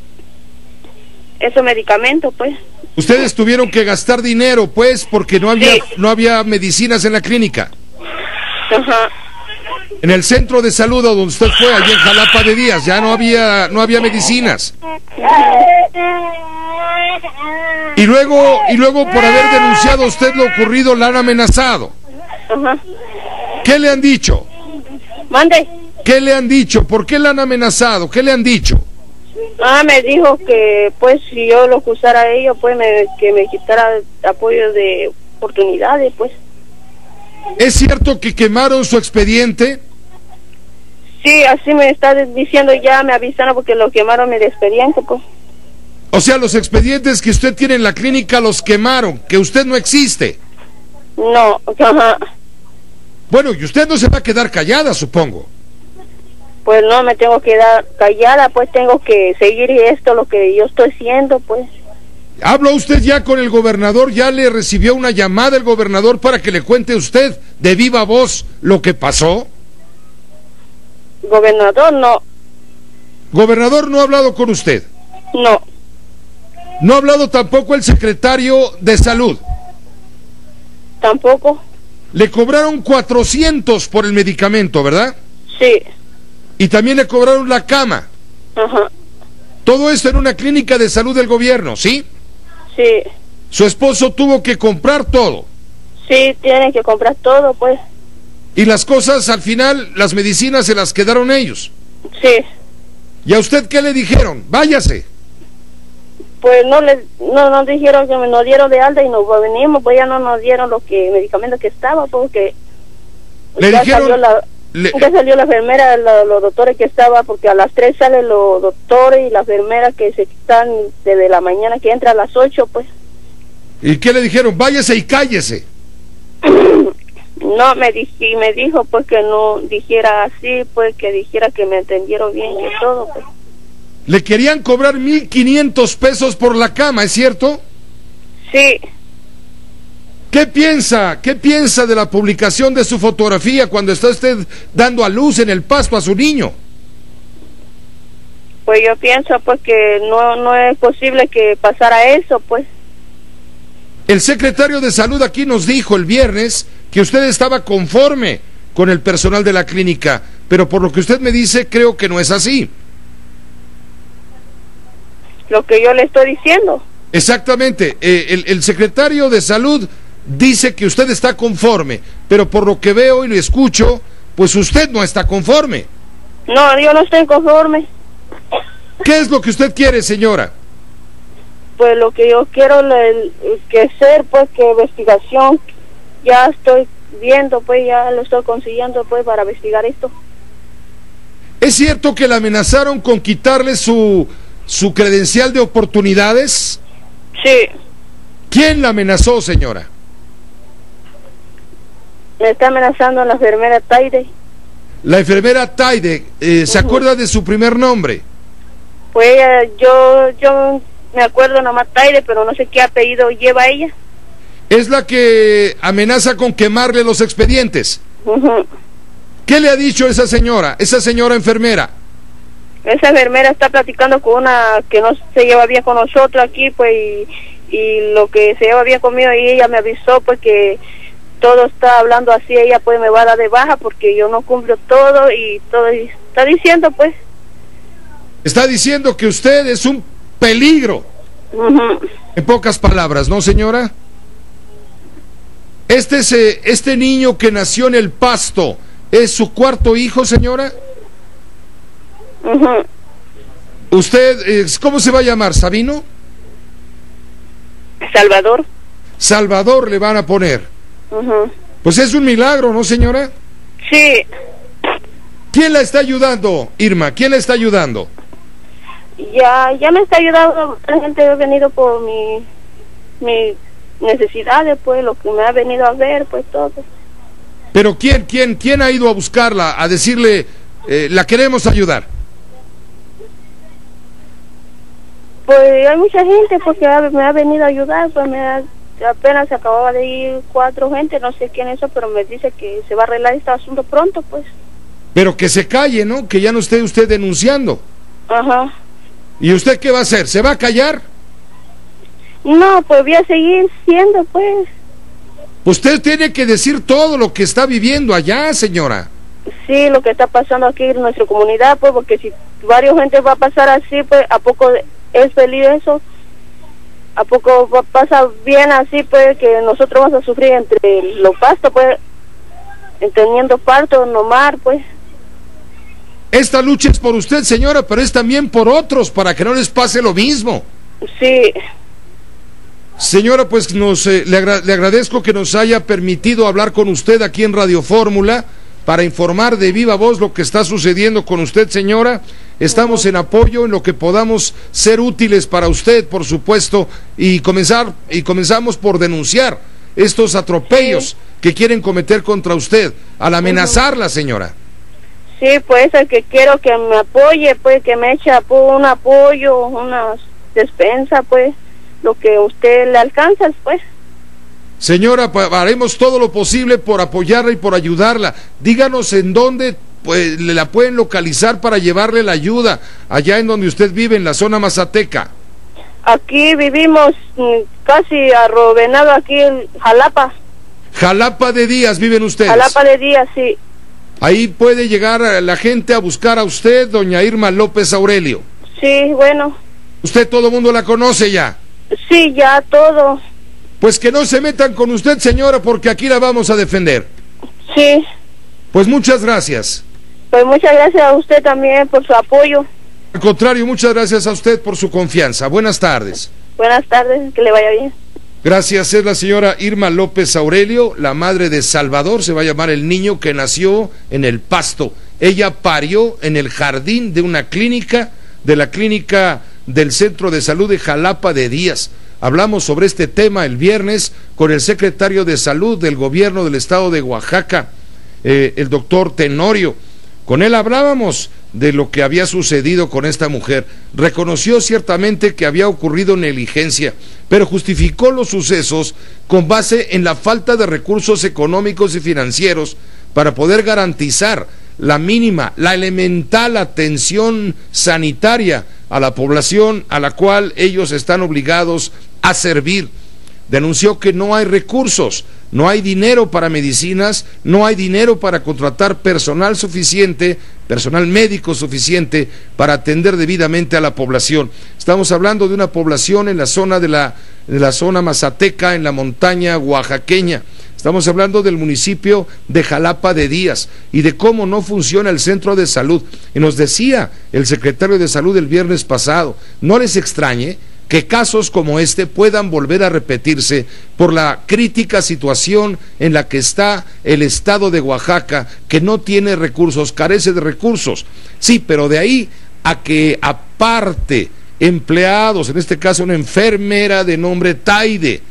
medicamentos, pues. Ustedes tuvieron que gastar dinero, pues, porque no había medicinas en la clínica. Ajá. En el centro de salud donde usted fue, allí en Jalapa de Díaz, ya no había medicinas. Y luego por haber denunciado a usted lo ocurrido, la han amenazado. Ajá. ¿Qué le han dicho? Mande. ¿Qué le han dicho? ¿Por qué la han amenazado? ¿Qué le han dicho? Me dijo que, pues, si yo lo acusara a ellos, pues, que me quitara apoyo de oportunidades, pues. ¿Es cierto que quemaron su expediente? Sí, así me está diciendo, ya me avisaron porque lo quemaron mi expediente, pues. O sea, los expedientes que usted tiene en la clínica los quemaron, que usted no existe. No, ajá. Bueno, y usted no se va a quedar callada, supongo. Pues no, me tengo que quedar callada, pues tengo que seguir esto, lo que yo estoy haciendo, pues. ¿Habló usted ya con el gobernador? ¿Ya le recibió una llamada el gobernador para que le cuente usted de viva voz lo que pasó? Gobernador, no. ¿Gobernador no ha hablado con usted? No. ¿No ha hablado tampoco el secretario de salud? Tampoco. Le cobraron 400 por el medicamento, ¿verdad? Sí. Y también le cobraron la cama. Ajá. Todo esto en una clínica de salud del gobierno, ¿sí? Sí. Su esposo tuvo que comprar todo. Sí, tienen que comprar todo, pues. Y las cosas, al final, las medicinas se las quedaron ellos. Sí. ¿Y a usted qué le dijeron? Váyase. Pues no nos dijeron, que nos dieron de alta y nos venimos, pues ya no nos dieron medicamentos que estaba, porque le dijeron, ya salió la enfermera, los doctores que estaba, porque a las 3 salen los doctores y la enfermera que se están desde la mañana, que entra a las 8, pues. ¿Y qué le dijeron? Váyase y cállese. No, me dijo pues que no dijera así, pues que dijera que me entendieron bien, que todo, pues. Le querían cobrar 1,500 pesos por la cama, ¿es cierto? Sí. ¿Qué piensa de la publicación de su fotografía cuando está usted dando a luz en el pasto a su niño? Pues yo pienso pues que no es posible que pasara eso, pues. El secretario de salud aquí nos dijo el viernes que usted estaba conforme con el personal de la clínica, pero por lo que usted me dice, creo que no es así. Lo que yo le estoy diciendo. Exactamente, el secretario de salud dice que usted está conforme, pero por lo que veo y lo escucho, pues usted no está conforme. No, yo no estoy conforme. ¿Qué es lo que usted quiere, señora? Pues lo que yo quiero que ser, pues, que investigación, ya estoy viendo, pues, ya lo estoy consiguiendo, pues, para investigar esto. ¿Es cierto que la amenazaron con quitarle su credencial de oportunidades? Sí. ¿Quién la amenazó, señora? Me está amenazando la enfermera Taide. La enfermera Taide, ¿se acuerda de su primer nombre? Pues yo me acuerdo nomás Taide, pero no sé qué apellido lleva ella. Es la que amenaza con quemarle los expedientes. ¿Qué le ha dicho esa señora enfermera? Esa enfermera está platicando con una que no se lleva bien con nosotros aquí, pues, y lo que se lleva bien conmigo, y ella me avisó, pues, que todo está hablando así, ella, pues, me va a dar de baja porque yo no cumplo todo, y está diciendo, pues. Está diciendo que usted es un peligro. En pocas palabras, ¿no, señora? Este niño que nació en El Pasto, ¿es su cuarto hijo, señora? ¿Usted, cómo se va a llamar, Sabino? Salvador. Salvador le van a poner. Pues es un milagro, ¿no, señora? Sí. ¿Quién la está ayudando, Irma? ¿Quién la está ayudando? Ya me está ayudando. La gente ha venido por mi necesidades, pues, lo que me ha venido a ver, pues, todo. Pero ¿quién ha ido a buscarla, a decirle, la queremos ayudar? Pues hay mucha gente, porque me ha venido a ayudar, pues apenas se acababa de ir 4 gente, no sé quién es eso, pero me dice que se va a arreglar este asunto pronto, pues. Pero que se calle, ¿no? Que ya no esté usted denunciando. Ajá. ¿Y usted qué va a hacer? ¿Se va a callar? No, pues voy a seguir siendo, pues. Usted tiene que decir todo lo que está viviendo allá, señora. Sí, lo que está pasando aquí en nuestra comunidad, pues, porque si varias gente va a pasar así, pues, ¿a poco es feliz eso? ¿A poco pasa bien así, pues, que nosotros vamos a sufrir entre los pastos, pues, teniendo parto, nomás, pues? Esta lucha es por usted, señora, pero es también por otros, para que no les pase lo mismo. Sí. Señora, pues le agradezco que nos haya permitido hablar con usted aquí en Radio Fórmula para informar de viva voz lo que está sucediendo con usted, señora. Estamos en apoyo en lo que podamos ser útiles para usted, por supuesto, y comenzamos por denunciar estos atropellos que quieren cometer contra usted al amenazarla, señora. Sí, pues es que quiero que me apoye, pues, que me eche un apoyo, una despensa, pues, lo que usted le alcanza, pues. Señora, haremos todo lo posible por apoyarla y por ayudarla. Díganos en dónde pues la pueden localizar para llevarle la ayuda, allá en donde usted vive, en la zona mazateca. Aquí vivimos casi arrobenado, aquí en Jalapa. Jalapa de Díaz viven ustedes. Jalapa de Díaz, sí. Ahí puede llegar la gente a buscar a usted, doña Irma López Aurelio. Sí, bueno. ¿Usted todo el mundo la conoce ya? Sí, ya todo. Pues que no se metan con usted, señora, porque aquí la vamos a defender. Sí. Pues muchas gracias. Pues muchas gracias a usted también por su apoyo. Al contrario, muchas gracias a usted por su confianza. Buenas tardes. Buenas tardes, que le vaya bien. Gracias, es la señora Irma López Aurelio, la madre de Salvador, se va a llamar el niño que nació en El Pasto. Ella parió en el jardín de una clínica, de la clínica del Centro de Salud de Jalapa de Díaz. Hablamos sobre este tema el viernes con el secretario de Salud del gobierno del estado de Oaxaca, el doctor Tenorio. Con él hablábamos de lo que había sucedido con esta mujer. Reconoció ciertamente que había ocurrido negligencia, pero justificó los sucesos con base en la falta de recursos económicos y financieros para poder garantizar la mínima, la elemental atención sanitaria a la población a la cual ellos están obligados a servir. Denunció que no hay recursos, no hay dinero para medicinas, no hay dinero para contratar personal suficiente, personal médico suficiente para atender debidamente a la población. Estamos hablando de una población en la zona de la zona mazateca, en la montaña oaxaqueña. Estamos hablando del municipio de Jalapa de Díaz y de cómo no funciona el centro de salud. Y nos decía el secretario de Salud el viernes pasado, no les extrañe que casos como este puedan volver a repetirse por la crítica situación en la que está el estado de Oaxaca, que no tiene recursos, carece de recursos. Sí, pero de ahí a que aparte empleados, en este caso una enfermera de nombre Taide,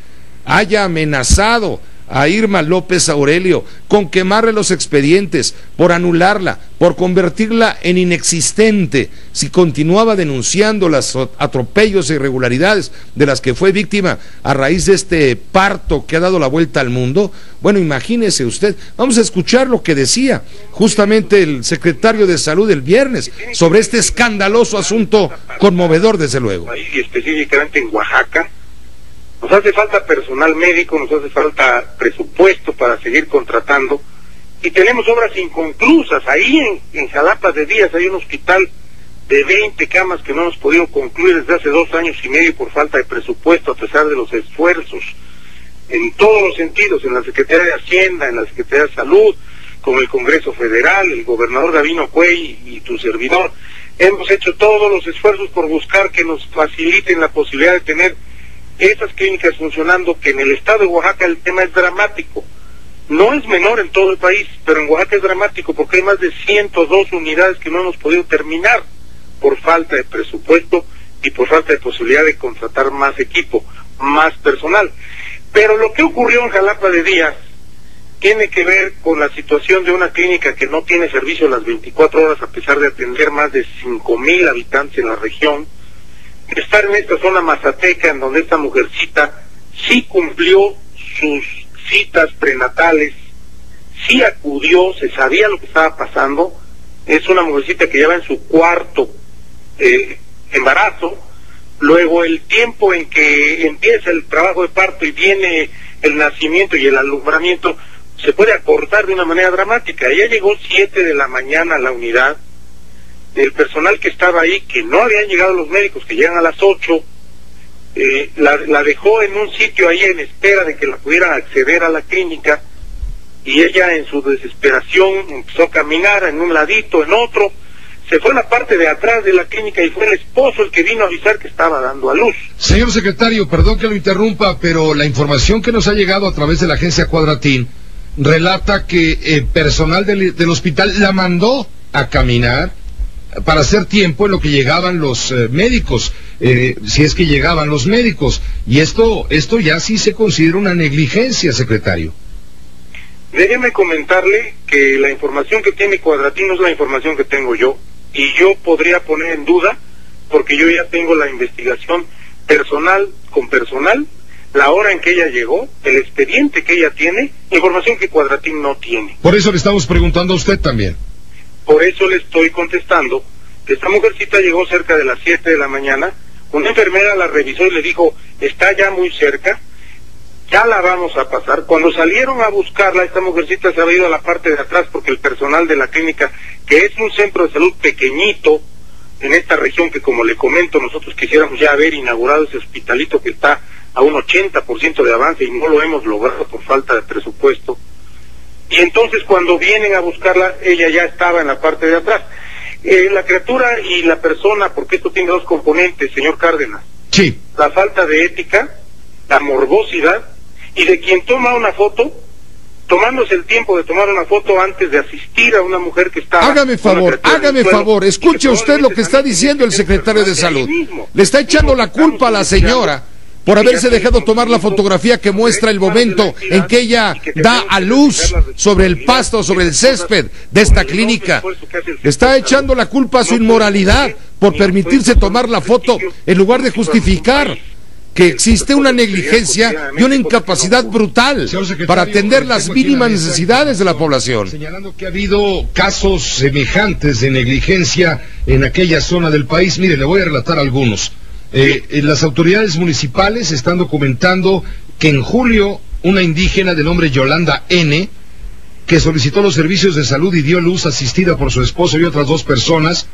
haya amenazado a Irma López Aurelio con quemarle los expedientes, por anularla, por convertirla en inexistente, si continuaba denunciando los atropellos e irregularidades de las que fue víctima a raíz de este parto que ha dado la vuelta al mundo. Bueno, imagínese usted. Vamos a escuchar lo que decía justamente el secretario de Salud el viernes sobre este escandaloso asunto, conmovedor desde luego. Y específicamente en Oaxaca nos hace falta personal médico, nos hace falta presupuesto para seguir contratando, y tenemos obras inconclusas. Ahí en Jalapa de Díaz hay un hospital de 20 camas que no hemos podido concluir desde hace 2 años y medio por falta de presupuesto, a pesar de los esfuerzos. en todos los sentidos, en la Secretaría de Hacienda, en la Secretaría de Salud, con el Congreso Federal, el gobernador Gavino Cuey y tu servidor. Hemos hecho todos los esfuerzos por buscar que nos faciliten la posibilidad de tener esas clínicas funcionando, que en el estado de Oaxaca el tema es dramático. No es menor en todo el país, pero en Oaxaca es dramático porque hay más de 102 unidades que no hemos podido terminar por falta de presupuesto y por falta de posibilidad de contratar más equipo, más personal. Pero lo que ocurrió en Jalapa de Díaz tiene que ver con la situación de una clínica que no tiene servicio las 24 horas a pesar de atender más de 5,000 habitantes en la región, estar en esta zona mazateca en donde esta mujercita sí cumplió sus citas prenatales, sí acudió, se sabía lo que estaba pasando. Es una mujercita que lleva en su cuarto embarazo, luego el tiempo en que empieza el trabajo de parto y viene el nacimiento y el alumbramiento se puede acortar de una manera dramática. Ella llegó 7 de la mañana a la unidad, el personal que estaba ahí, que no habían llegado los médicos, que llegan a las 8, la dejó en un sitio ahí en espera de que la pudieran acceder a la clínica, y ella en su desesperación empezó a caminar en un ladito, en otro, se fue a la parte de atrás de la clínica y fue el esposo el que vino a avisar que estaba dando a luz. Señor secretario, perdón que lo interrumpa, pero la información que nos ha llegado a través de la agencia Cuadratín relata que personal del hospital la mandó a caminar para hacer tiempo en lo que llegaban los médicos, si es que llegaban los médicos, y esto ya sí se considera una negligencia, secretario. Déjeme comentarle que la información que tiene Cuadratín no es la información que tengo yo, y yo podría poner en duda, porque yo ya tengo la investigación personal con personal, la hora en que ella llegó, el expediente que ella tiene, información que Cuadratín no tiene. Por eso le estamos preguntando a usted también. Por eso le estoy contestando que esta mujercita llegó cerca de las 7 de la mañana, una enfermera la revisó y le dijo, está ya muy cerca, ya la vamos a pasar. Cuando salieron a buscarla, esta mujercita se había ido a la parte de atrás porque el personal de la clínica, que es un centro de salud pequeñito en esta región, que como le comento, nosotros quisiéramos ya haber inaugurado ese hospitalito que está a un 80% de avance y no lo hemos logrado por falta de presupuesto. Y entonces cuando vienen a buscarla, ella ya estaba en la parte de atrás. La criatura y la persona, porque esto tiene dos componentes, señor Cárdenas. Sí. La falta de ética, la morbosidad, y de quien toma una foto, tomándose el tiempo de tomar una foto antes de asistir a una mujer que está... Hágame favor, escuche usted lo que está diciendo el secretario de Salud. Le está echando la culpa a la señora por haberse dejado tomar la fotografía que muestra el momento en que ella da a luz sobre el pasto, sobre el césped de esta clínica. Le está echando la culpa a su inmoralidad por permitirse tomar la foto en lugar de justificar que existe una negligencia y una incapacidad brutal para atender las mínimas necesidades de la población. Señalando que ha habido casos semejantes de negligencia en aquella zona del país. Mire, le voy a relatar algunos. Las autoridades municipales están documentando que en julio una indígena de nombre Yolanda N., que solicitó los servicios de salud y dio luz asistida por su esposo y otras 2 personas,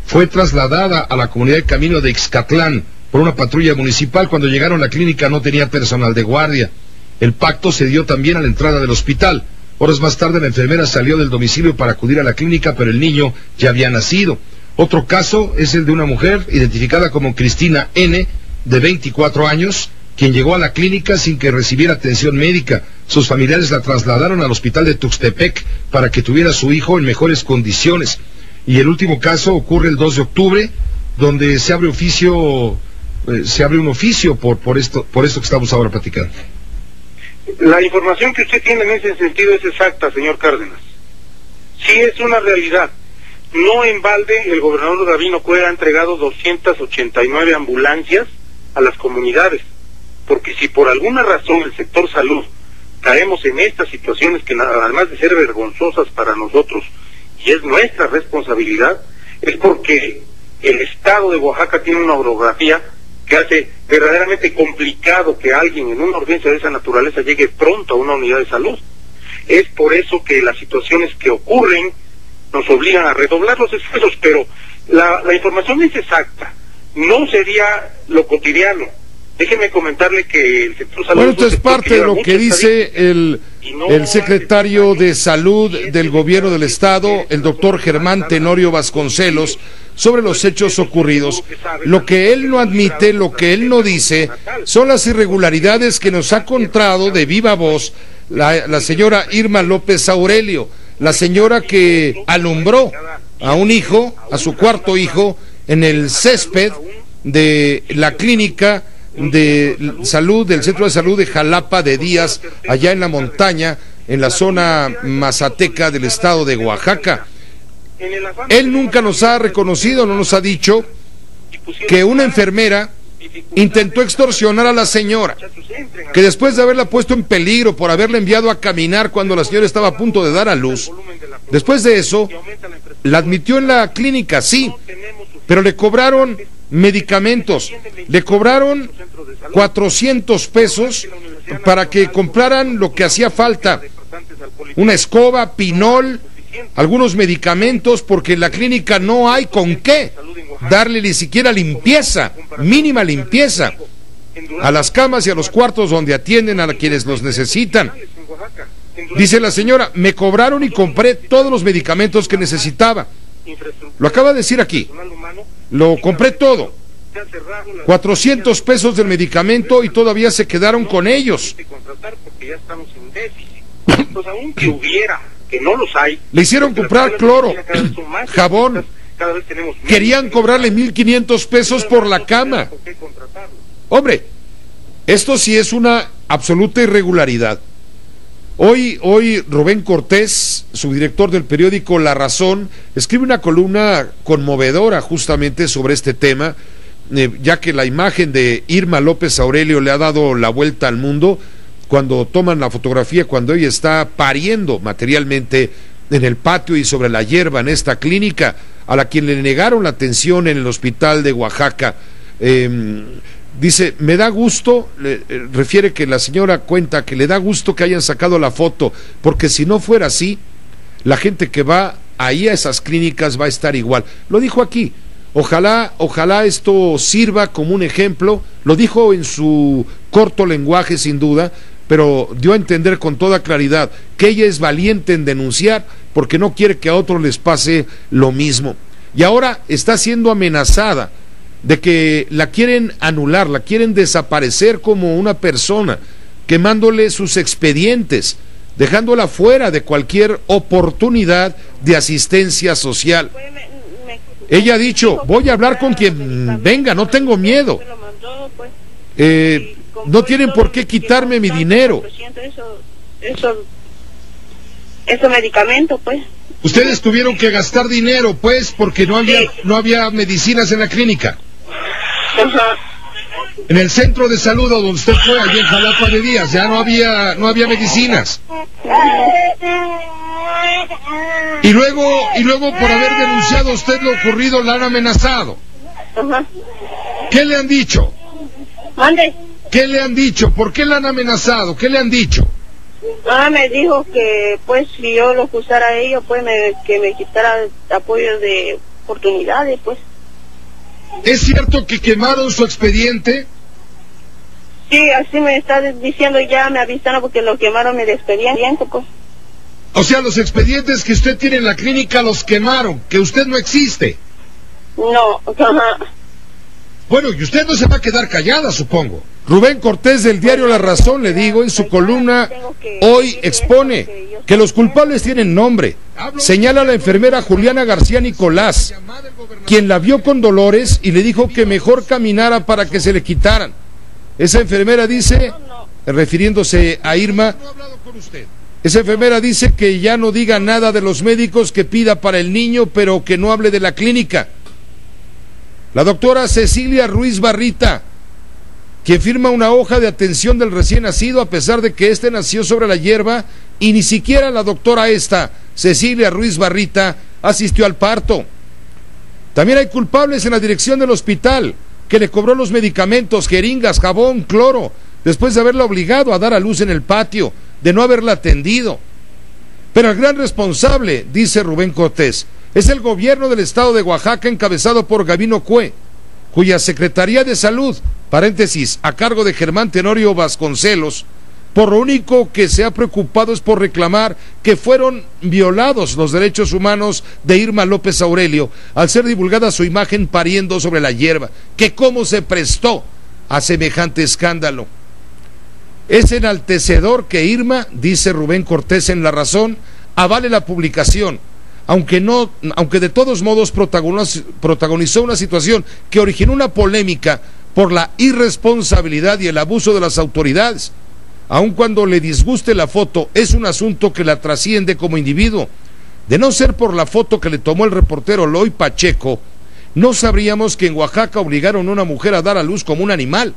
fue trasladada a la comunidad de Camino de Ixcatlán por una patrulla municipal. Cuando llegaron a la clínica no tenía personal de guardia. El pacto se dio también a la entrada del hospital. Horas más tarde la enfermera salió del domicilio para acudir a la clínica, pero el niño ya había nacido. Otro caso es el de una mujer identificada como Cristina N., de 24 años, quien llegó a la clínica sin que recibiera atención médica. Sus familiares la trasladaron al hospital de Tuxtepec para que tuviera a su hijo en mejores condiciones. Y el último caso ocurre el 2 de octubre, donde se abre un oficio por esto que estamos ahora platicando. La información que usted tiene en ese sentido es exacta, señor Cárdenas. Sí es una realidad. No en balde el gobernador Gavino Cuey ha entregado 289 ambulancias a las comunidades, porque si por alguna razón el sector salud caemos en estas situaciones que además de ser vergonzosas para nosotros, y es nuestra responsabilidad, es porque el estado de Oaxaca tiene una orografía que hace verdaderamente complicado que alguien en una urgencia de esa naturaleza llegue pronto a una unidad de salud. Es por eso que las situaciones que ocurren nos obligan a redoblar los esfuerzos, pero la información es exacta. No sería lo cotidiano Déjeme comentarle que el sector salud... Bueno, esto es parte de lo que dice el secretario de Salud del Gobierno del Estado, el doctor Germán Tenorio Vasconcelos, sobre los hechos ocurridos. Lo que él no admite, lo que él no dice, son las irregularidades que nos ha contado de viva voz la señora Irma López Aurelio, la señora que alumbró a un hijo, a su cuarto hijo, en el césped de la clínica de salud, del centro de salud de Jalapa de Díaz, allá en la montaña, en la zona mazateca del estado de Oaxaca. Él nunca nos ha reconocido, no nos ha dicho que una enfermera intentó extorsionar a la señora, que después de haberla puesto en peligro por haberla enviado a caminar cuando la señora estaba a punto de dar a luz, después de eso la admitió en la clínica, sí, pero le cobraron medicamentos, le cobraron 400 pesos para que compraran lo que hacía falta, una escoba, pinol, algunos medicamentos, porque en la clínica no hay con qué darle ni siquiera limpieza, mínima limpieza, a las camas y a los cuartos donde atienden a quienes los necesitan. Dice la señora, me cobraron y compré todos los medicamentos que necesitaba. Lo acaba de decir aquí, lo compré todo, 400 pesos del medicamento y todavía se quedaron con ellos. Que no los hay. Le hicieron comprar cloro, jabón, querían cobrarle 1,500 pesos por la cama. Hombre, esto sí es una absoluta irregularidad. Hoy Rubén Cortés, subdirector del periódico La Razón, escribe una columna conmovedora justamente sobre este tema, ya que la imagen de Irma López Aurelio le ha dado la vuelta al mundo cuando toman la fotografía, cuando ella está pariendo materialmente en el patio y sobre la hierba en esta clínica, a la quien le negaron la atención en el hospital de Oaxaca. Dice, me da gusto, refiere que la señora cuenta que le da gusto que hayan sacado la foto, porque si no fuera así, la gente que va ahí a esas clínicas va a estar igual. Lo dijo aquí, ojalá esto sirva como un ejemplo, lo dijo en su corto lenguaje sin duda, pero dio a entender con toda claridad que ella es valiente en denunciar porque no quiere que a otros les pase lo mismo. Y ahora está siendo amenazada de que la quieren anular, la quieren desaparecer como una persona, quemándole sus expedientes, dejándola fuera de cualquier oportunidad de asistencia social. Ella ha dicho, voy a hablar con quien venga, no tengo miedo. No tienen por qué quitarme mi dinero. Esos medicamentos, pues. Ustedes tuvieron que gastar dinero, pues, porque no había medicinas en la clínica. Ajá. En el centro de salud donde usted fue, allí en Jalapa de Díaz, ya no había medicinas. Y luego por haber denunciado a usted lo ocurrido, la han amenazado. Ajá. ¿Qué le han dicho? ¿Mande? ¿Qué le han dicho? ¿Por qué la han amenazado? ¿Qué le han dicho? Me dijo que pues si yo lo acusara a ellos, pues que me quitara apoyo de oportunidades, pues. ¿Es cierto que quemaron su expediente? Sí, así me está diciendo, ya me avisaron porque lo quemaron mi expediente, pues. O sea, los expedientes que usted tiene en la clínica los quemaron, que usted no existe. No, ajá. Bueno, y usted no se va a quedar callada, supongo. Rubén Cortés del diario La Razón, le digo, en su columna hoy expone que los culpables tienen nombre. Señala a la enfermera Juliana García Nicolás, quien la vio con dolores y le dijo que mejor caminara para que se le quitaran. Esa enfermera dice, refiriéndose a Irma, esa enfermera dice que ya no diga nada de los médicos, que pida para el niño, pero que no hable de la clínica. La doctora Cecilia Ruiz Barrita, quien firma una hoja de atención del recién nacido a pesar de que éste nació sobre la hierba y ni siquiera la doctora Cecilia Ruiz Barrita, asistió al parto. También hay culpables en la dirección del hospital, que le cobró los medicamentos, jeringas, jabón, cloro, después de haberla obligado a dar a luz en el patio, de no haberla atendido. Pero el gran responsable, dice Rubén Cortés, es el gobierno del estado de Oaxaca encabezado por Gabino Cue, cuya Secretaría de Salud paréntesis, a cargo de Germán Tenorio Vasconcelos, por lo único que se ha preocupado es por reclamar que fueron violados los derechos humanos de Irma López Aurelio al ser divulgada su imagen pariendo sobre la hierba, que cómo se prestó a semejante escándalo. Es enaltecedor que Irma, dice Rubén Cortés en La Razón, avale la publicación, aunque de todos modos protagonizó una situación que originó una polémica por la irresponsabilidad y el abuso de las autoridades. Aun cuando le disguste la foto, es un asunto que la trasciende como individuo. De no ser por la foto que le tomó el reportero Loy Pacheco, no sabríamos que en Oaxaca obligaron a una mujer a dar a luz como un animal.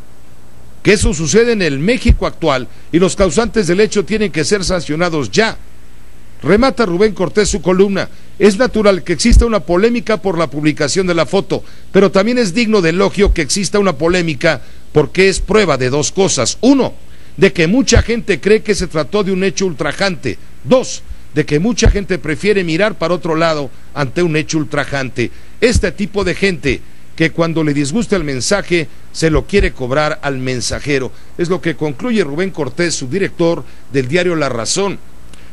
Que eso sucede en el México actual y los causantes del hecho tienen que ser sancionados ya. Remata Rubén Cortés su columna. Es natural que exista una polémica por la publicación de la foto, pero también es digno de elogio que exista una polémica porque es prueba de dos cosas. Uno, de que mucha gente cree que se trató de un hecho ultrajante. Dos, de que mucha gente prefiere mirar para otro lado ante un hecho ultrajante. Este tipo de gente que cuando le disgusta el mensaje se lo quiere cobrar al mensajero. Es lo que concluye Rubén Cortés, su director del diario La Razón.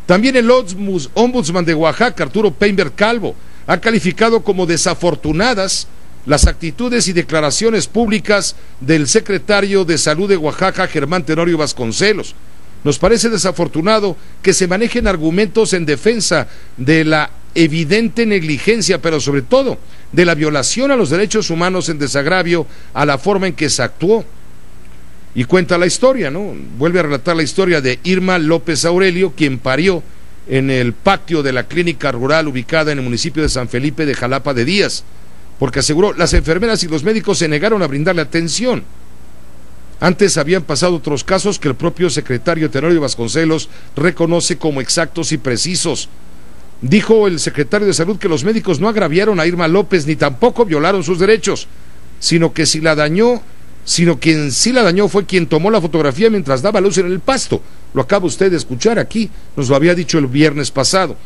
También el ombudsman de Oaxaca, Arturo Peinberg Calvo, ha calificado como desafortunadas las actitudes y declaraciones públicas del secretario de Salud de Oaxaca, Germán Tenorio Vasconcelos. Nos parece desafortunado que se manejen argumentos en defensa de la evidente negligencia, pero sobre todo de la violación a los derechos humanos en desagravio a la forma en que se actuó. Y cuenta la historia, ¿no? Vuelve a relatar la historia de Irma López Aurelio, quien parió en el patio de la clínica rural ubicada en el municipio de San Felipe de Jalapa de Díaz, porque aseguró, las enfermeras y los médicos se negaron a brindarle atención. Antes habían pasado otros casos que el propio secretario Tenorio Vasconcelos reconoce como exactos y precisos. Dijo el secretario de Salud que los médicos no agraviaron a Irma López ni tampoco violaron sus derechos, sino quien sí la dañó fue quien tomó la fotografía mientras daba luz en el pasto. Lo acaba usted de escuchar aquí, nos lo había dicho el viernes pasado.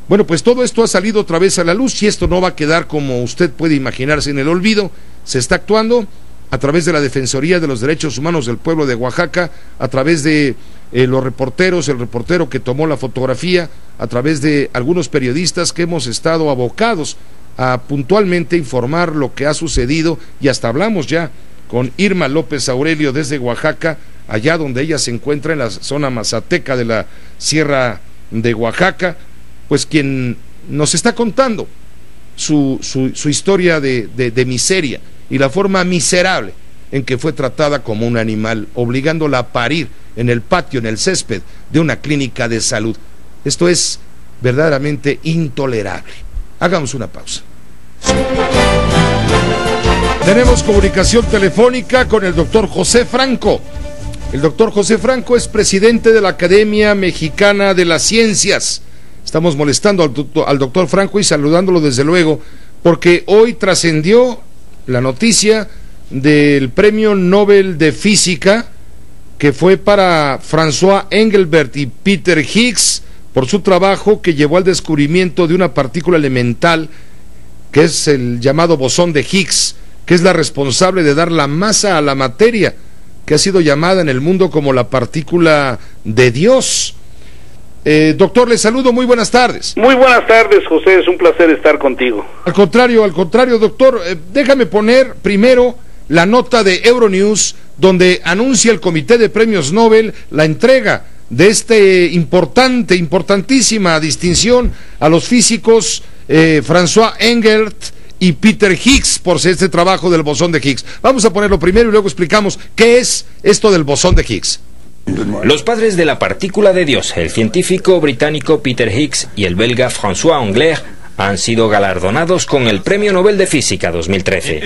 Bueno, pues todo esto ha salido otra vez a la luz y esto no va a quedar como usted puede imaginarse en el olvido. Se está actuando a través de la Defensoría de los Derechos Humanos del pueblo de Oaxaca, a través de los reporteros, el reportero que tomó la fotografía, a través de algunos periodistas que hemos estado abocados a puntualmente informar lo que ha sucedido, y hasta hablamos ya con Irma López Aurelio desde Oaxaca, allá donde ella se encuentra en la zona mazateca de la Sierra de Oaxaca, pues quien nos está contando su historia de miseria y la forma miserable en que fue tratada como un animal, obligándola a parir en el patio, en el césped de una clínica de salud. Esto es verdaderamente intolerable. Hagamos una pausa. Tenemos comunicación telefónica con el doctor José Franco. El doctor José Franco es presidente de la Academia Mexicana de las Ciencias. Estamos molestando al doctor Franco y saludándolo desde luego, porque hoy trascendió la noticia del Premio Nobel de Física que fue para François Engelbert y Peter Higgs por su trabajo que llevó al descubrimiento de una partícula elemental que es el llamado bosón de Higgs, que es la responsable de dar la masa a la materia, que ha sido llamada en el mundo como la partícula de Dios. Doctor, le saludo, muy buenas tardes. Muy buenas tardes, José, es un placer estar contigo. Al contrario, doctor, déjame poner primero la nota de Euronews, donde anuncia el Comité de Premios Nobel la entrega de importantísima distinción a los físicos François Engelbert y Peter Higgs por este trabajo del bosón de Higgs. Vamos a ponerlo primero y luego explicamos qué es esto del bosón de Higgs. Los padres de la partícula de Dios, el científico británico Peter Higgs y el belga François Engelbert, han sido galardonados con el Premio Nobel de Física 2013.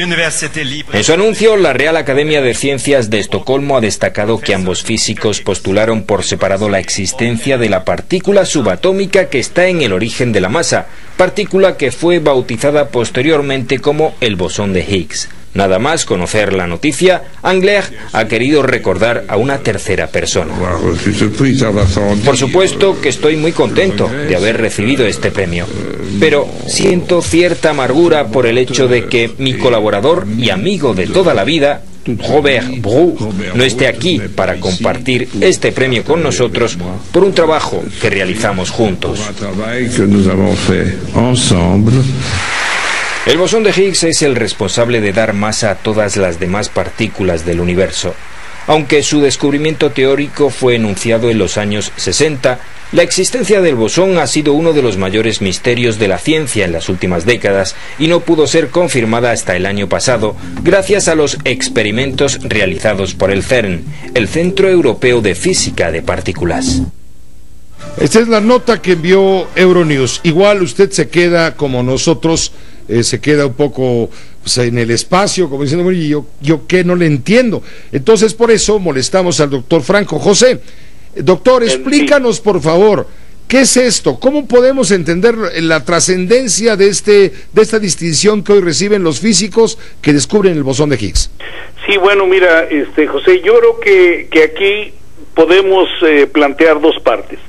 En su anuncio, la Real Academia de Ciencias de Estocolmo ha destacado que ambos físicos postularon por separado la existencia de la partícula subatómica que está en el origen de la masa, partícula que fue bautizada posteriormente como el bosón de Higgs. Nada más conocer la noticia, Engelbert ha querido recordar a una tercera persona. Por supuesto que estoy muy contento de haber recibido este premio, pero siento cierta amargura por el hecho de que mi colaborador y amigo de toda la vida, Robert Brou, no esté aquí para compartir este premio con nosotros por un trabajo que realizamos juntos. El bosón de Higgs es el responsable de dar masa a todas las demás partículas del universo. Aunque su descubrimiento teórico fue enunciado en los años 60, la existencia del bosón ha sido uno de los mayores misterios de la ciencia en las últimas décadas y no pudo ser confirmada hasta el año pasado, gracias a los experimentos realizados por el CERN, el Centro Europeo de Física de Partículas. Esta es la nota que envió Euronews. Igual usted se queda como nosotros, se queda un poco en el espacio, como diciendo, bueno, yo qué no le entiendo. Entonces por eso molestamos al doctor Franco. José, doctor, explícanos por favor, ¿qué es esto? ¿Cómo podemos entender la trascendencia de esta distinción que hoy reciben los físicos que descubren el bosón de Higgs? Sí, bueno, mira, José, yo creo que aquí podemos plantear dos partes.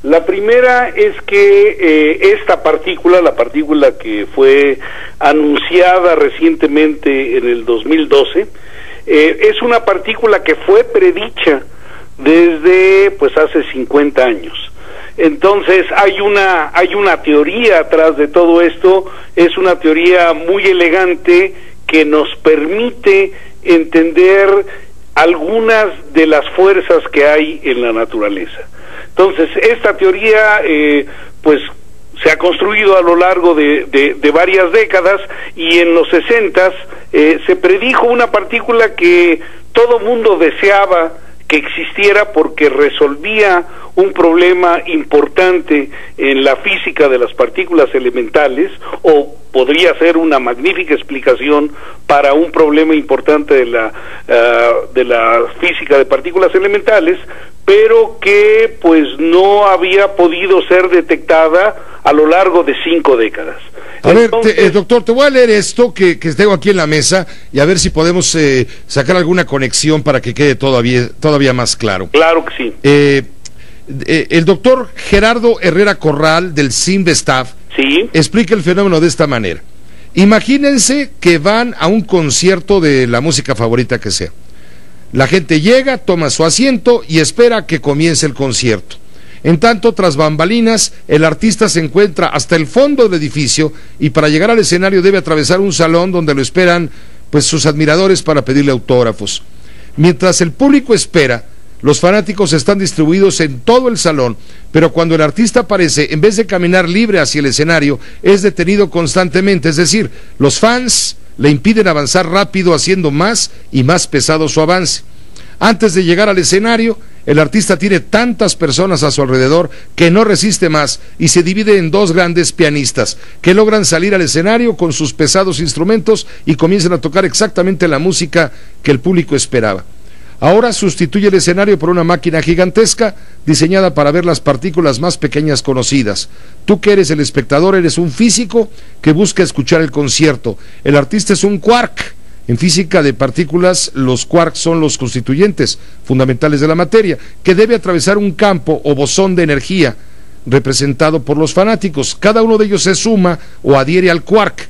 La primera es que esta partícula, la partícula que fue anunciada recientemente en el 2012, es una partícula que fue predicha desde pues hace 50 años. Entonces hay una teoría atrás de todo esto, es una teoría muy elegante que nos permite entender algunas de las fuerzas que hay en la naturaleza. Entonces, esta teoría, pues, se ha construido a lo largo de varias décadas, y en los 60s se predijo una partícula que todo mundo deseaba que existiera porque resolvía un problema importante en la física de las partículas elementales, o podría ser una magnífica explicación para un problema importante de la física de partículas elementales, pero que pues no había podido ser detectada a lo largo de 5 décadas. A ver, doctor, te voy a leer esto que tengo aquí en la mesa y a ver si podemos sacar alguna conexión para que quede todavía más claro. Claro que sí. El doctor Gerardo Herrera Corral del CIMBESTAF explica el fenómeno de esta manera. Imagínense que van a un concierto de la música favorita que sea. La gente llega, toma su asiento y espera que comience el concierto. En tanto, tras bambalinas, el artista se encuentra hasta el fondo del edificio y para llegar al escenario debe atravesar un salón donde lo esperan pues sus admiradores para pedirle autógrafos. Mientras el público espera, los fanáticos están distribuidos en todo el salón, pero cuando el artista aparece, en vez de caminar libre hacia el escenario, es detenido constantemente, es decir, los fans le impiden avanzar rápido, haciendo más y más pesado su avance. Antes de llegar al escenario, el artista tiene tantas personas a su alrededor que no resiste más y se divide en dos grandes pianistas que logran salir al escenario con sus pesados instrumentos y comienzan a tocar exactamente la música que el público esperaba. Ahora sustituye el escenario por una máquina gigantesca diseñada para ver las partículas más pequeñas conocidas. Tú que eres el espectador eres un físico que busca escuchar el concierto. El artista es un quark. En física de partículas, los quarks son los constituyentes fundamentales de la materia, que debe atravesar un campo o bosón de energía representado por los fanáticos. Cada uno de ellos se suma o adhiere al quark,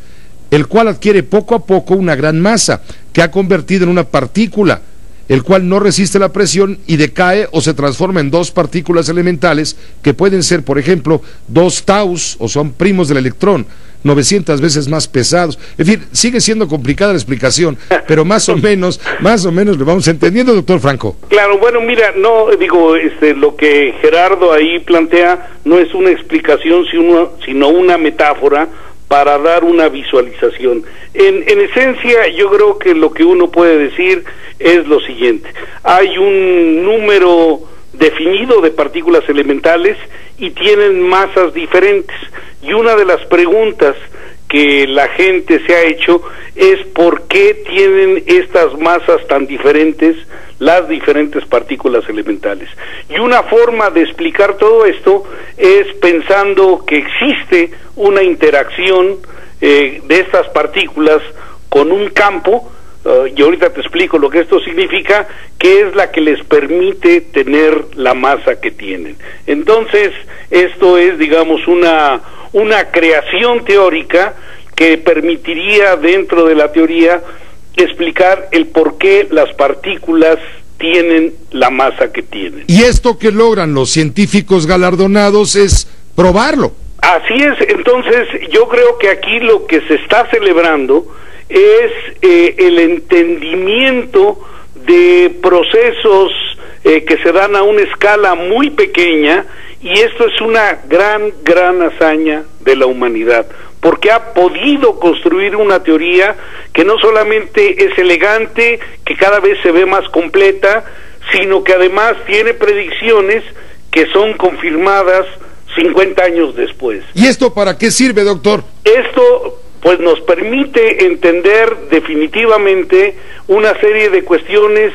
el cual adquiere poco a poco una gran masa que ha convertido en una partícula, el cual no resiste la presión y decae o se transforma en dos partículas elementales que pueden ser, por ejemplo, 2 taus, o son primos del electrón, 900 veces más pesados. En fin, sigue siendo complicada la explicación, pero más o menos lo vamos entendiendo, doctor Franco. Claro, bueno, mira, no digo, lo que Gerardo ahí plantea no es una explicación, sino una metáfora para dar una visualización. En esencia, yo creo que lo que uno puede decir es lo siguiente: hay un número definido de partículas elementales y tienen masas diferentes, y una de las preguntas que la gente se ha hecho es por qué tienen estas masas tan diferentes las diferentes partículas elementales. Y una forma de explicar todo esto es pensando que existe una interacción de estas partículas con un campo, y ahorita te explico lo que esto significa, que es la que les permite tener la masa que tienen. Entonces, esto es, digamos, una creación teórica que permitiría, dentro de la teoría, explicar el por qué las partículas tienen la masa que tienen. Y esto que logran los científicos galardonados es probarlo. Así es, entonces yo creo que aquí lo que se está celebrando es el entendimiento de procesos que se dan a una escala muy pequeña, y esto es una gran hazaña de la humanidad, porque ha podido construir una teoría que no solamente es elegante, que cada vez se ve más completa, sino que además tiene predicciones que son confirmadas 50 años después. ¿Y esto para qué sirve, doctor? Esto pues nos permite entender definitivamente una serie de cuestiones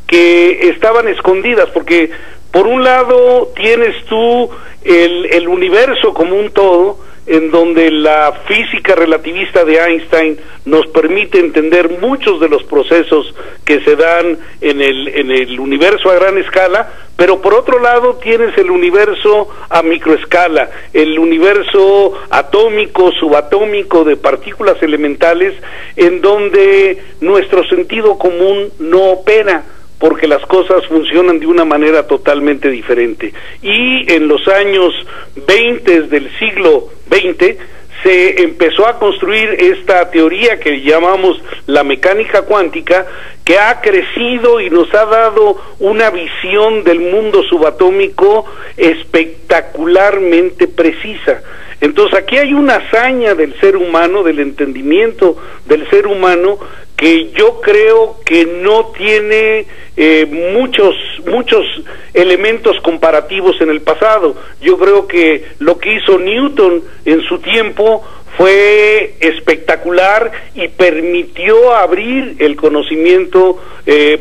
que estaban escondidas, porque por un lado tienes tú el universo como un todo, en donde la física relativista de Einstein nos permite entender muchos de los procesos que se dan en el universo a gran escala, pero por otro lado tienes el universo a microescala, el universo atómico, subatómico de partículas elementales, en donde nuestro sentido común no opera, porque las cosas funcionan de una manera totalmente diferente. Y en los años 20 del siglo XX se empezó a construir esta teoría que llamamos la mecánica cuántica, que ha crecido y nos ha dado una visión del mundo subatómico espectacularmente precisa. Entonces aquí hay una hazaña del ser humano, del entendimiento del ser humano, que yo creo que no tiene muchos elementos comparativos en el pasado. Yo creo que lo que hizo Newton en su tiempo fue espectacular y permitió abrir el conocimiento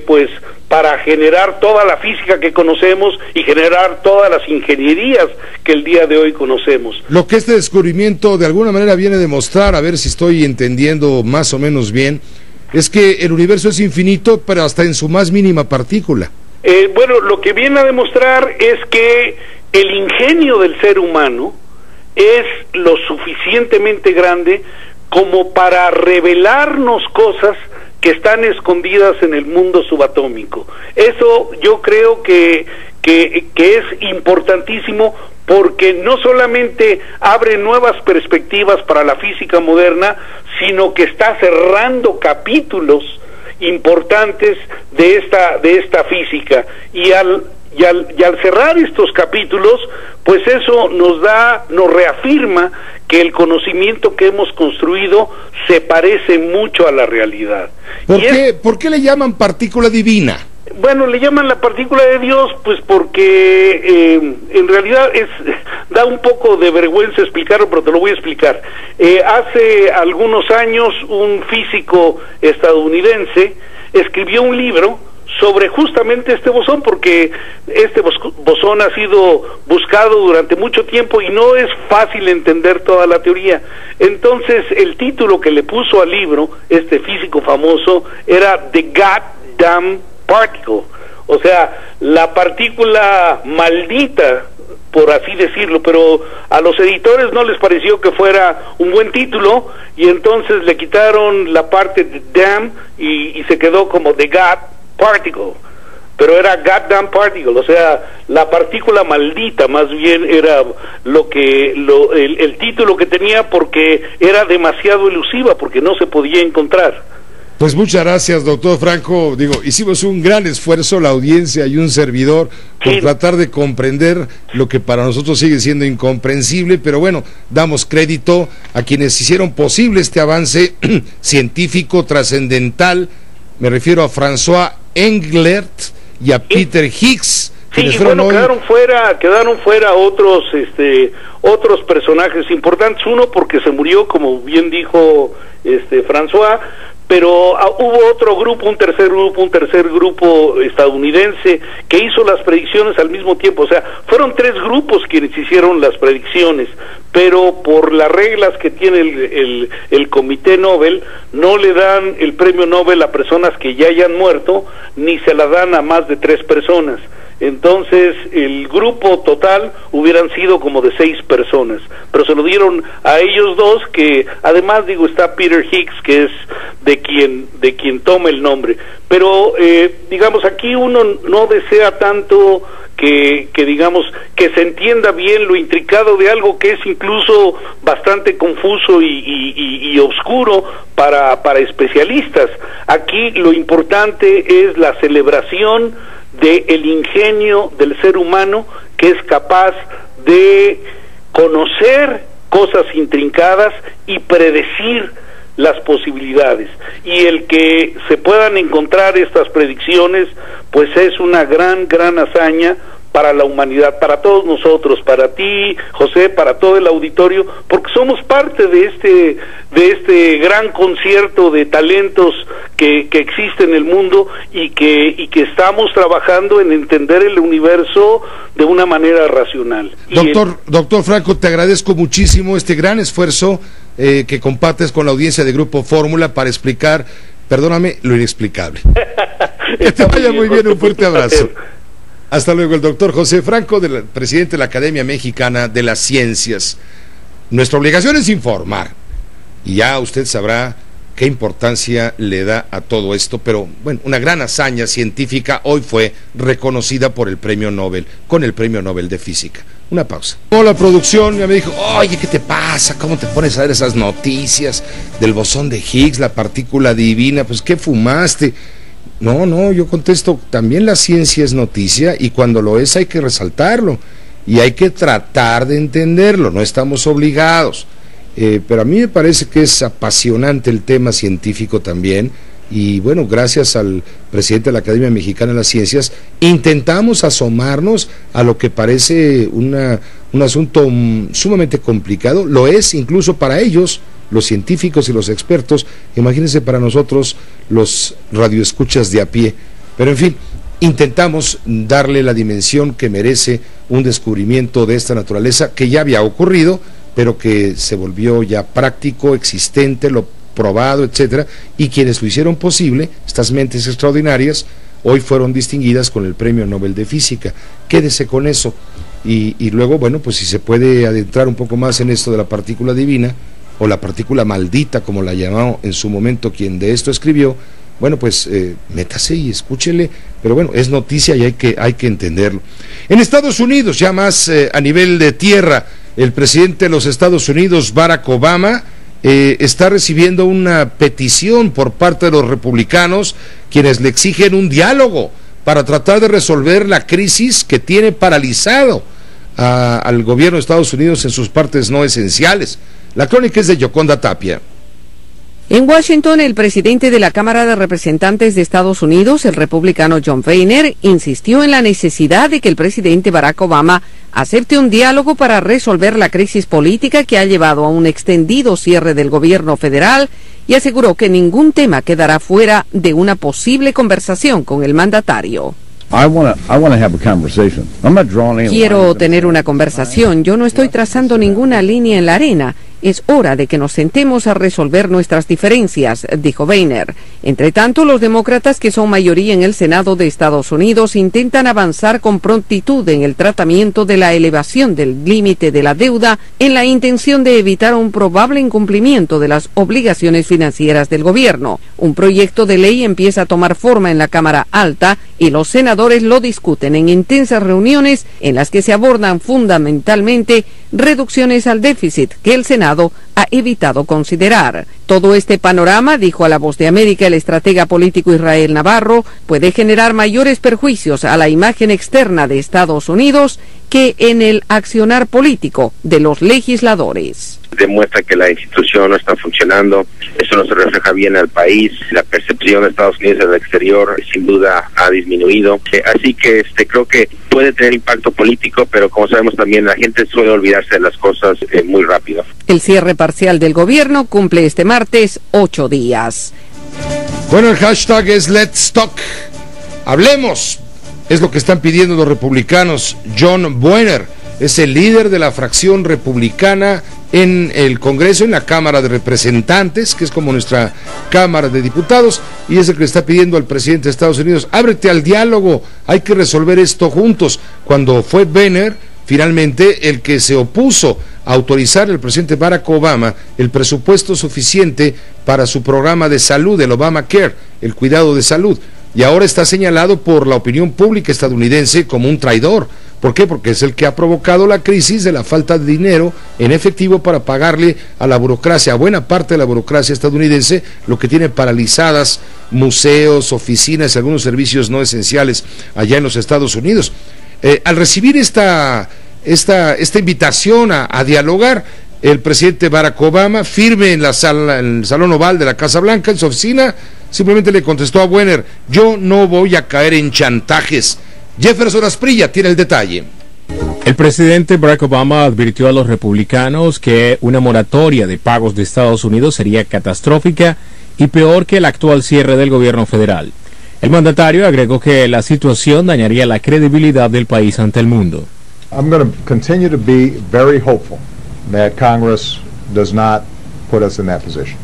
pues para generar toda la física que conocemos y generar todas las ingenierías que el día de hoy conocemos. Lo que este descubrimiento de alguna manera viene a demostrar, a ver si estoy entendiendo más o menos bien, es que el universo es infinito, pero hasta en su más mínima partícula. Bueno, lo que viene a demostrar es que el ingenio del ser humano es lo suficientemente grande como para revelarnos cosas que están escondidas en el mundo subatómico. Eso yo creo que es importantísimo, porque no solamente abre nuevas perspectivas para la física moderna, sino que está cerrando capítulos importantes de esta física, y al cerrar estos capítulos, pues eso nos reafirma que el conocimiento que hemos construido se parece mucho a la realidad. ¿Por qué le llaman partícula divina? Bueno, le llaman la partícula de Dios, pues porque en realidad da un poco de vergüenza explicarlo, pero te lo voy a explicar. Hace algunos años un físico estadounidense escribió un libro sobre justamente este bosón, porque este bosón ha sido buscado durante mucho tiempo y no es fácil entender toda la teoría. Entonces el título que le puso al libro este físico famoso era The Goddamn Particle, o sea, la partícula maldita, por así decirlo, pero a los editores no les pareció que fuera un buen título, y entonces le quitaron la parte de damn y se quedó como The God Particle, pero era Goddamn Particle, o sea, la partícula maldita, más bien era el título que tenía, porque era demasiado elusiva, porque no se podía encontrar. Pues muchas gracias, doctor Franco. Hicimos un gran esfuerzo, la audiencia y un servidor, por tratar de comprender lo que para nosotros sigue siendo incomprensible, pero bueno, damos crédito a quienes hicieron posible este avance científico trascendental. Me refiero a François Englert y a Peter Higgs. Sí, y bueno, quedaron fuera otros personajes importantes. Uno porque se murió, como bien dijo François, pero hubo otro grupo, un tercer grupo estadounidense que hizo las predicciones al mismo tiempo. O sea, fueron tres grupos quienes hicieron las predicciones, pero por las reglas que tiene el Comité Nobel, no le dan el premio Nobel a personas que ya hayan muerto, ni se la dan a más de 3 personas. entonces el grupo total hubieran sido como de 6 personas, pero se lo dieron a ellos dos, que además digo está Peter Hicks, que es de quien toma el nombre, pero digamos aquí uno no desea tanto que digamos que se entienda bien lo intricado de algo que es incluso bastante confuso y oscuro para especialistas. Aquí lo importante es la celebración del ingenio del ser humano, que es capaz de conocer cosas intrincadas y predecir las posibilidades, y el que se puedan encontrar estas predicciones pues es una gran hazaña para la humanidad, para todos nosotros, para ti, José, para todo el auditorio, porque somos parte de este gran concierto de talentos que existe en el mundo y que estamos trabajando en entender el universo de una manera racional. Doctor Franco, te agradezco muchísimo este gran esfuerzo que compartes con la audiencia de Grupo Fórmula para explicar, perdóname, lo inexplicable. Que te vaya muy bien, un fuerte abrazo. Hasta luego. El doctor José Franco, presidente de la Academia Mexicana de las Ciencias. Nuestra obligación es informar, y ya usted sabrá qué importancia le da a todo esto, pero bueno, una gran hazaña científica hoy fue reconocida por el Premio Nobel, con el Premio Nobel de Física. Una pausa. La producción ya me dijo, oye, ¿qué te pasa? ¿Cómo te pones a ver esas noticias del bosón de Higgs, la partícula divina? Pues, ¿qué fumaste? No, yo contesto, también la ciencia es noticia, y cuando lo es hay que resaltarlo, y hay que tratar de entenderlo, no estamos obligados. Pero a mí me parece que es apasionante el tema científico también, y bueno, gracias al presidente de la Academia Mexicana de las Ciencias, intentamos asomarnos a lo que parece un asunto sumamente complicado, lo es incluso para ellos, los científicos y los expertos, imagínense para nosotros los radioescuchas de a pie, pero en fin, intentamos darle la dimensión que merece un descubrimiento de esta naturaleza que ya había ocurrido, pero que se volvió ya práctico, existente, lo probado, etcétera, y quienes lo hicieron posible, estas mentes extraordinarias, hoy fueron distinguidas con el Premio Nobel de Física. Quédese con eso, y luego, bueno, pues si se puede adentrar un poco más en esto de la partícula divina, o la partícula maldita, como la llamó en su momento quien de esto escribió, bueno, pues métase y escúchele, pero bueno, es noticia y hay que entenderlo. En Estados Unidos, ya más a nivel de tierra, el presidente de los Estados Unidos, Barack Obama, está recibiendo una petición por parte de los republicanos, quienes le exigen un diálogo para tratar de resolver la crisis que tiene paralizado al gobierno de Estados Unidos en sus partes no esenciales. La crónica es de Yoconda Tapia. En Washington, el presidente de la Cámara de Representantes de Estados Unidos, el republicano John Boehner, insistió en la necesidad de que el presidente Barack Obama acepte un diálogo para resolver la crisis política que ha llevado a un extendido cierre del gobierno federal, y aseguró que ningún tema quedará fuera de una posible conversación con el mandatario. Quiero tener una conversación. Yo no estoy trazando ninguna línea en la arena. Es hora de que nos sentemos a resolver nuestras diferencias, dijo Boehner. Entre tanto, los demócratas, que son mayoría en el Senado de Estados Unidos, intentan avanzar con prontitud en el tratamiento de la elevación del límite de la deuda, en la intención de evitar un probable incumplimiento de las obligaciones financieras del gobierno. Un proyecto de ley empieza a tomar forma en la Cámara Alta, y los senadores lo discuten en intensas reuniones en las que se abordan fundamentalmente reducciones al déficit que el Senado ha evitado considerar. Todo este panorama, dijo a La Voz de América el estratega político Israel Navarro, puede generar mayores perjuicios a la imagen externa de Estados Unidos que en el accionar político de los legisladores. Demuestra que la institución no está funcionando, eso no se refleja bien al país, la percepción de Estados Unidos en el exterior sin duda ha disminuido, así que creo que puede tener impacto político, pero como sabemos también la gente suele olvidarse de las cosas muy rápido. El cierre parcial del gobierno cumple este martes 8 días. Bueno, el hashtag es Let's Talk, hablemos, es lo que están pidiendo los republicanos. John Boehner es el líder de la fracción republicana en el Congreso, en la Cámara de Representantes, que es como nuestra Cámara de Diputados, y es el que le está pidiendo al presidente de Estados Unidos: ábrete al diálogo, hay que resolver esto juntos. Cuando fue Boehner finalmente el que se opuso a autorizar al presidente Barack Obama el presupuesto suficiente para su programa de salud, el Obamacare, el cuidado de salud, y ahora está señalado por la opinión pública estadounidense como un traidor. ¿Por qué? Porque es el que ha provocado la crisis de la falta de dinero en efectivo para pagarle a la burocracia, a buena parte de la burocracia estadounidense, lo que tiene paralizadas museos, oficinas y algunos servicios no esenciales allá en los Estados Unidos. Al recibir esta invitación a dialogar, el presidente Barack Obama, firme en el Salón Oval de la Casa Blanca, en su oficina, simplemente le contestó a Boehner: yo no voy a caer en chantajes. Jefferson Asprilla tiene el detalle. El presidente Barack Obama advirtió a los republicanos que una moratoria de pagos de Estados Unidos sería catastrófica y peor que el actual cierre del gobierno federal. El mandatario agregó que la situación dañaría la credibilidad del país ante el mundo. I'm going to continue to be very hopeful that Congress does not put us in that position.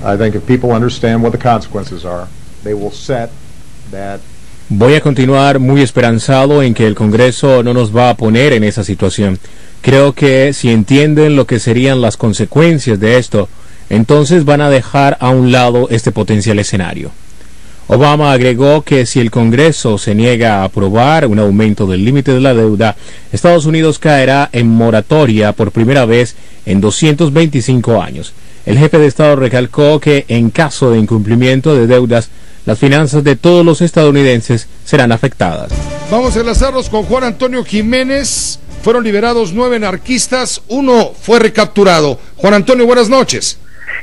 I think if people understand what the consequences are, they will set that. Voy a continuar muy esperanzado en que el Congreso no nos va a poner en esa situación. Creo que si entienden lo que serían las consecuencias de esto, entonces van a dejar a un lado este potencial escenario. Obama agregó que si el Congreso se niega a aprobar un aumento del límite de la deuda, Estados Unidos caerá en moratoria por primera vez en 225 años. El jefe de Estado recalcó que en caso de incumplimiento de deudas, las finanzas de todos los estadounidenses serán afectadas. Vamos a enlazarnos con Juan Antonio Jiménez. Fueron liberados 9 anarquistas, 1 fue recapturado. Juan Antonio, buenas noches.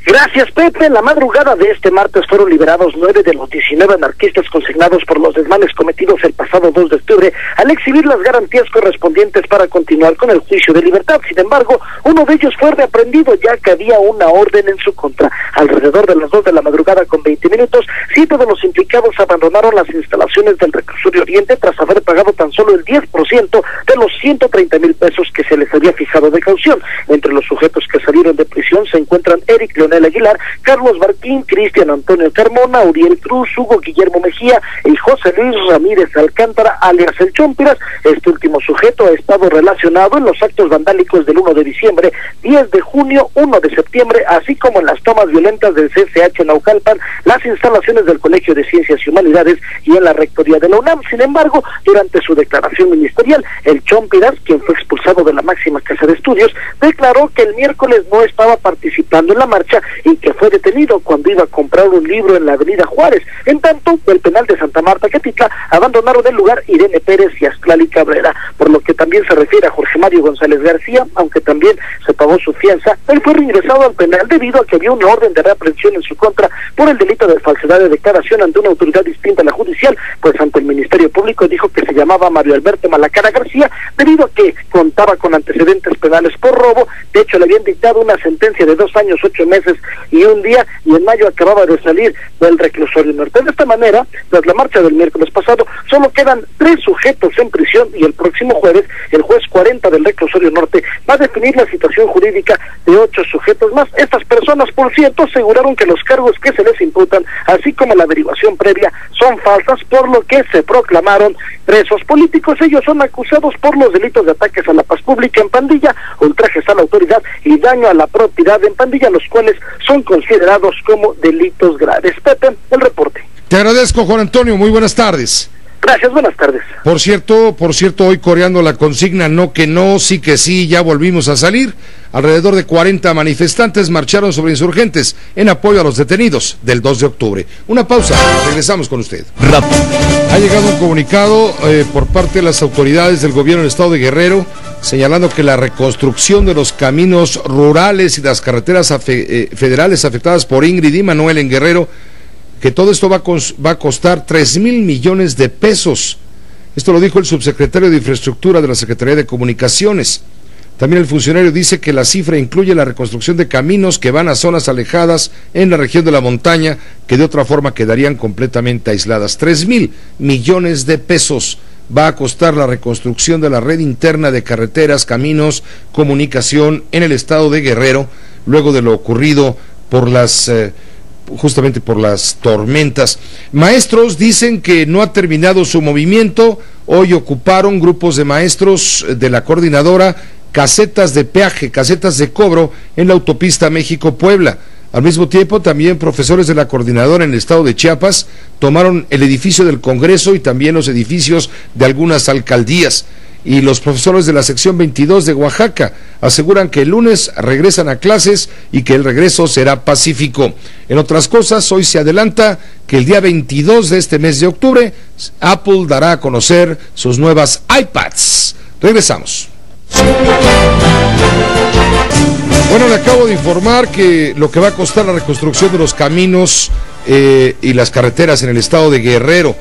Gracias, Pepe. En la madrugada de este martes fueron liberados 9 de los 19 anarquistas consignados por los desmanes cometidos el pasado 2 de octubre al exhibir las garantías correspondientes para continuar con el juicio de libertad. Sin embargo, uno de ellos fue reaprendido ya que había una orden en su contra. Alrededor de las 2 de la madrugada con 20 minutos, 7 de los implicados abandonaron las instalaciones del Reclusorio Oriente tras haber pagado tan solo el 10% de los 130,000 pesos que se les había fijado de caución. Entre los sujetos que salieron de prisión se encuentran Eric Leonel Aguilar, Carlos Barquín, Cristian Antonio Carmona, Uriel Cruz, Hugo Guillermo Mejía y José Luis Ramírez Alcántara, alias El Chompiras. Este último sujeto ha estado relacionado en los actos vandálicos del 1 de diciembre, 10 de junio, 1 de septiembre, así como en las tomas violentas del CCH en Naucalpan, las instalaciones del Colegio de Ciencias y Humanidades y en la rectoría de la UNAM. Sin embargo, durante su declaración ministerial, El Chompiras, quien fue expulsado de la máxima casa de estudios, declaró que el miércoles no estaba participando en la marcha y que fue detenido cuando iba a comprar un libro en la avenida Juárez. En tanto, del penal de Santa Marta, Catitla, abandonaron el lugar Irene Pérez y Astlali Cabrera, por lo que también se refiere a Jorge Mario González García, aunque también se pagó su fianza. Él fue reingresado al penal debido a que había una orden de reaprensión en su contra por el delito de falsedad de declaración ante una autoridad distinta a la judicial, pues ante el Ministerio Público dijo que se llamaba Mario Alberto Malacara García, debido a que contaba con antecedentes penales por robo. De hecho, le habían dictado una sentencia de 2 años, 8 meses y un día, y en mayo acababa de salir del Reclusorio Norte. De esta manera, tras la marcha del miércoles pasado, solo quedan 3 sujetos en prisión y el próximo jueves, el juez 40 del Reclusorio Norte va a definir la situación jurídica de 8 sujetos más. Estas personas, por cierto, aseguraron que los cargos que se les imputan, así como la averiguación previa, son falsas, por lo que se proclamaron presos políticos. Ellos son acusados por los delitos de ataques a la paz pública en pandilla, ultrajes a la autoridad y daño a la propiedad en pandilla, los cuales son considerados como delitos graves. Pepe, el reporte. Te agradezco, Juan Antonio, muy buenas tardes. Gracias, buenas tardes. Por cierto, hoy coreando la consigna no que no, sí que sí, ya volvimos a salir. Alrededor de 40 manifestantes marcharon sobre insurgentes en apoyo a los detenidos del 2 de octubre. Una pausa, regresamos con usted. Ha llegado un comunicado por parte de las autoridades del gobierno del estado de Guerrero, señalando que la reconstrucción de los caminos rurales y las carreteras federales afectadas por Ingrid y Manuel en Guerrero, que todo esto va a costar 3,000 millones de pesos. Esto lo dijo el subsecretario de Infraestructura de la Secretaría de Comunicaciones. También el funcionario dice que la cifra incluye la reconstrucción de caminos que van a zonas alejadas en la región de la montaña, que de otra forma quedarían completamente aisladas. 3,000 millones de pesos va a costar la reconstrucción de la red interna de carreteras, caminos, comunicación en el estado de Guerrero, luego de lo ocurrido por justamente por las tormentas. Maestros dicen que no ha terminado su movimiento. Hoy ocuparon grupos de maestros de la coordinadora casetas de peaje, casetas de cobro en la autopista México-Puebla. Al mismo tiempo, también profesores de la coordinadora en el estado de Chiapas tomaron el edificio del Congreso y también los edificios de algunas alcaldías. Y los profesores de la sección 22 de Oaxaca aseguran que el lunes regresan a clases y que el regreso será pacífico. En otras cosas, hoy se adelanta que el día 22 de este mes de octubre, Apple dará a conocer sus nuevas iPads. Regresamos. Bueno, le acabo de informar que lo que va a costar la reconstrucción de los caminos y las carreteras en el estado de Guerrero.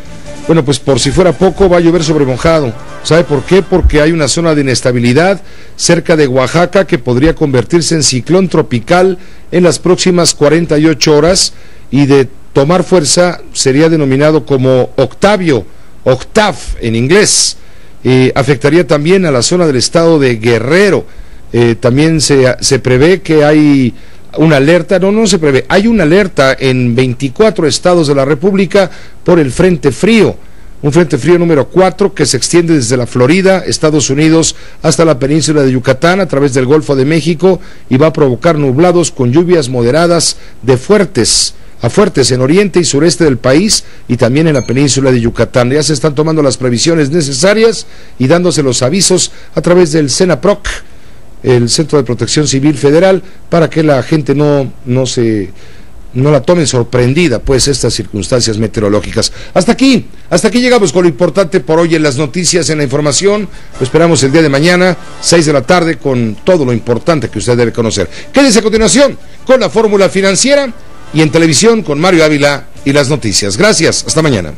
Bueno, pues por si fuera poco, va a llover sobre mojado. ¿Sabe por qué? Porque hay una zona de inestabilidad cerca de Oaxaca que podría convertirse en ciclón tropical en las próximas 48 horas y de tomar fuerza sería denominado como Octavio, Octav en inglés. Afectaría también a la zona del estado de Guerrero. También se prevé que hay una alerta, no se prevé, hay una alerta en 24 estados de la República por el Frente Frío, un Frente Frío número 4 que se extiende desde la Florida, Estados Unidos, hasta la península de Yucatán a través del Golfo de México y va a provocar nublados con lluvias moderadas de fuertes a fuertes en oriente y sureste del país y también en la península de Yucatán. Ya se están tomando las previsiones necesarias y dándose los avisos a través del CENAPROC, el Centro de Protección Civil Federal, para que la gente no la tomen sorprendida, pues, estas circunstancias meteorológicas. Hasta aquí llegamos con lo importante por hoy en las noticias, en la información. Lo esperamos el día de mañana, 6 de la tarde, con todo lo importante que usted debe conocer. Quédese a continuación con la Fórmula Financiera y en televisión con Mario Ávila y las noticias. Gracias, hasta mañana.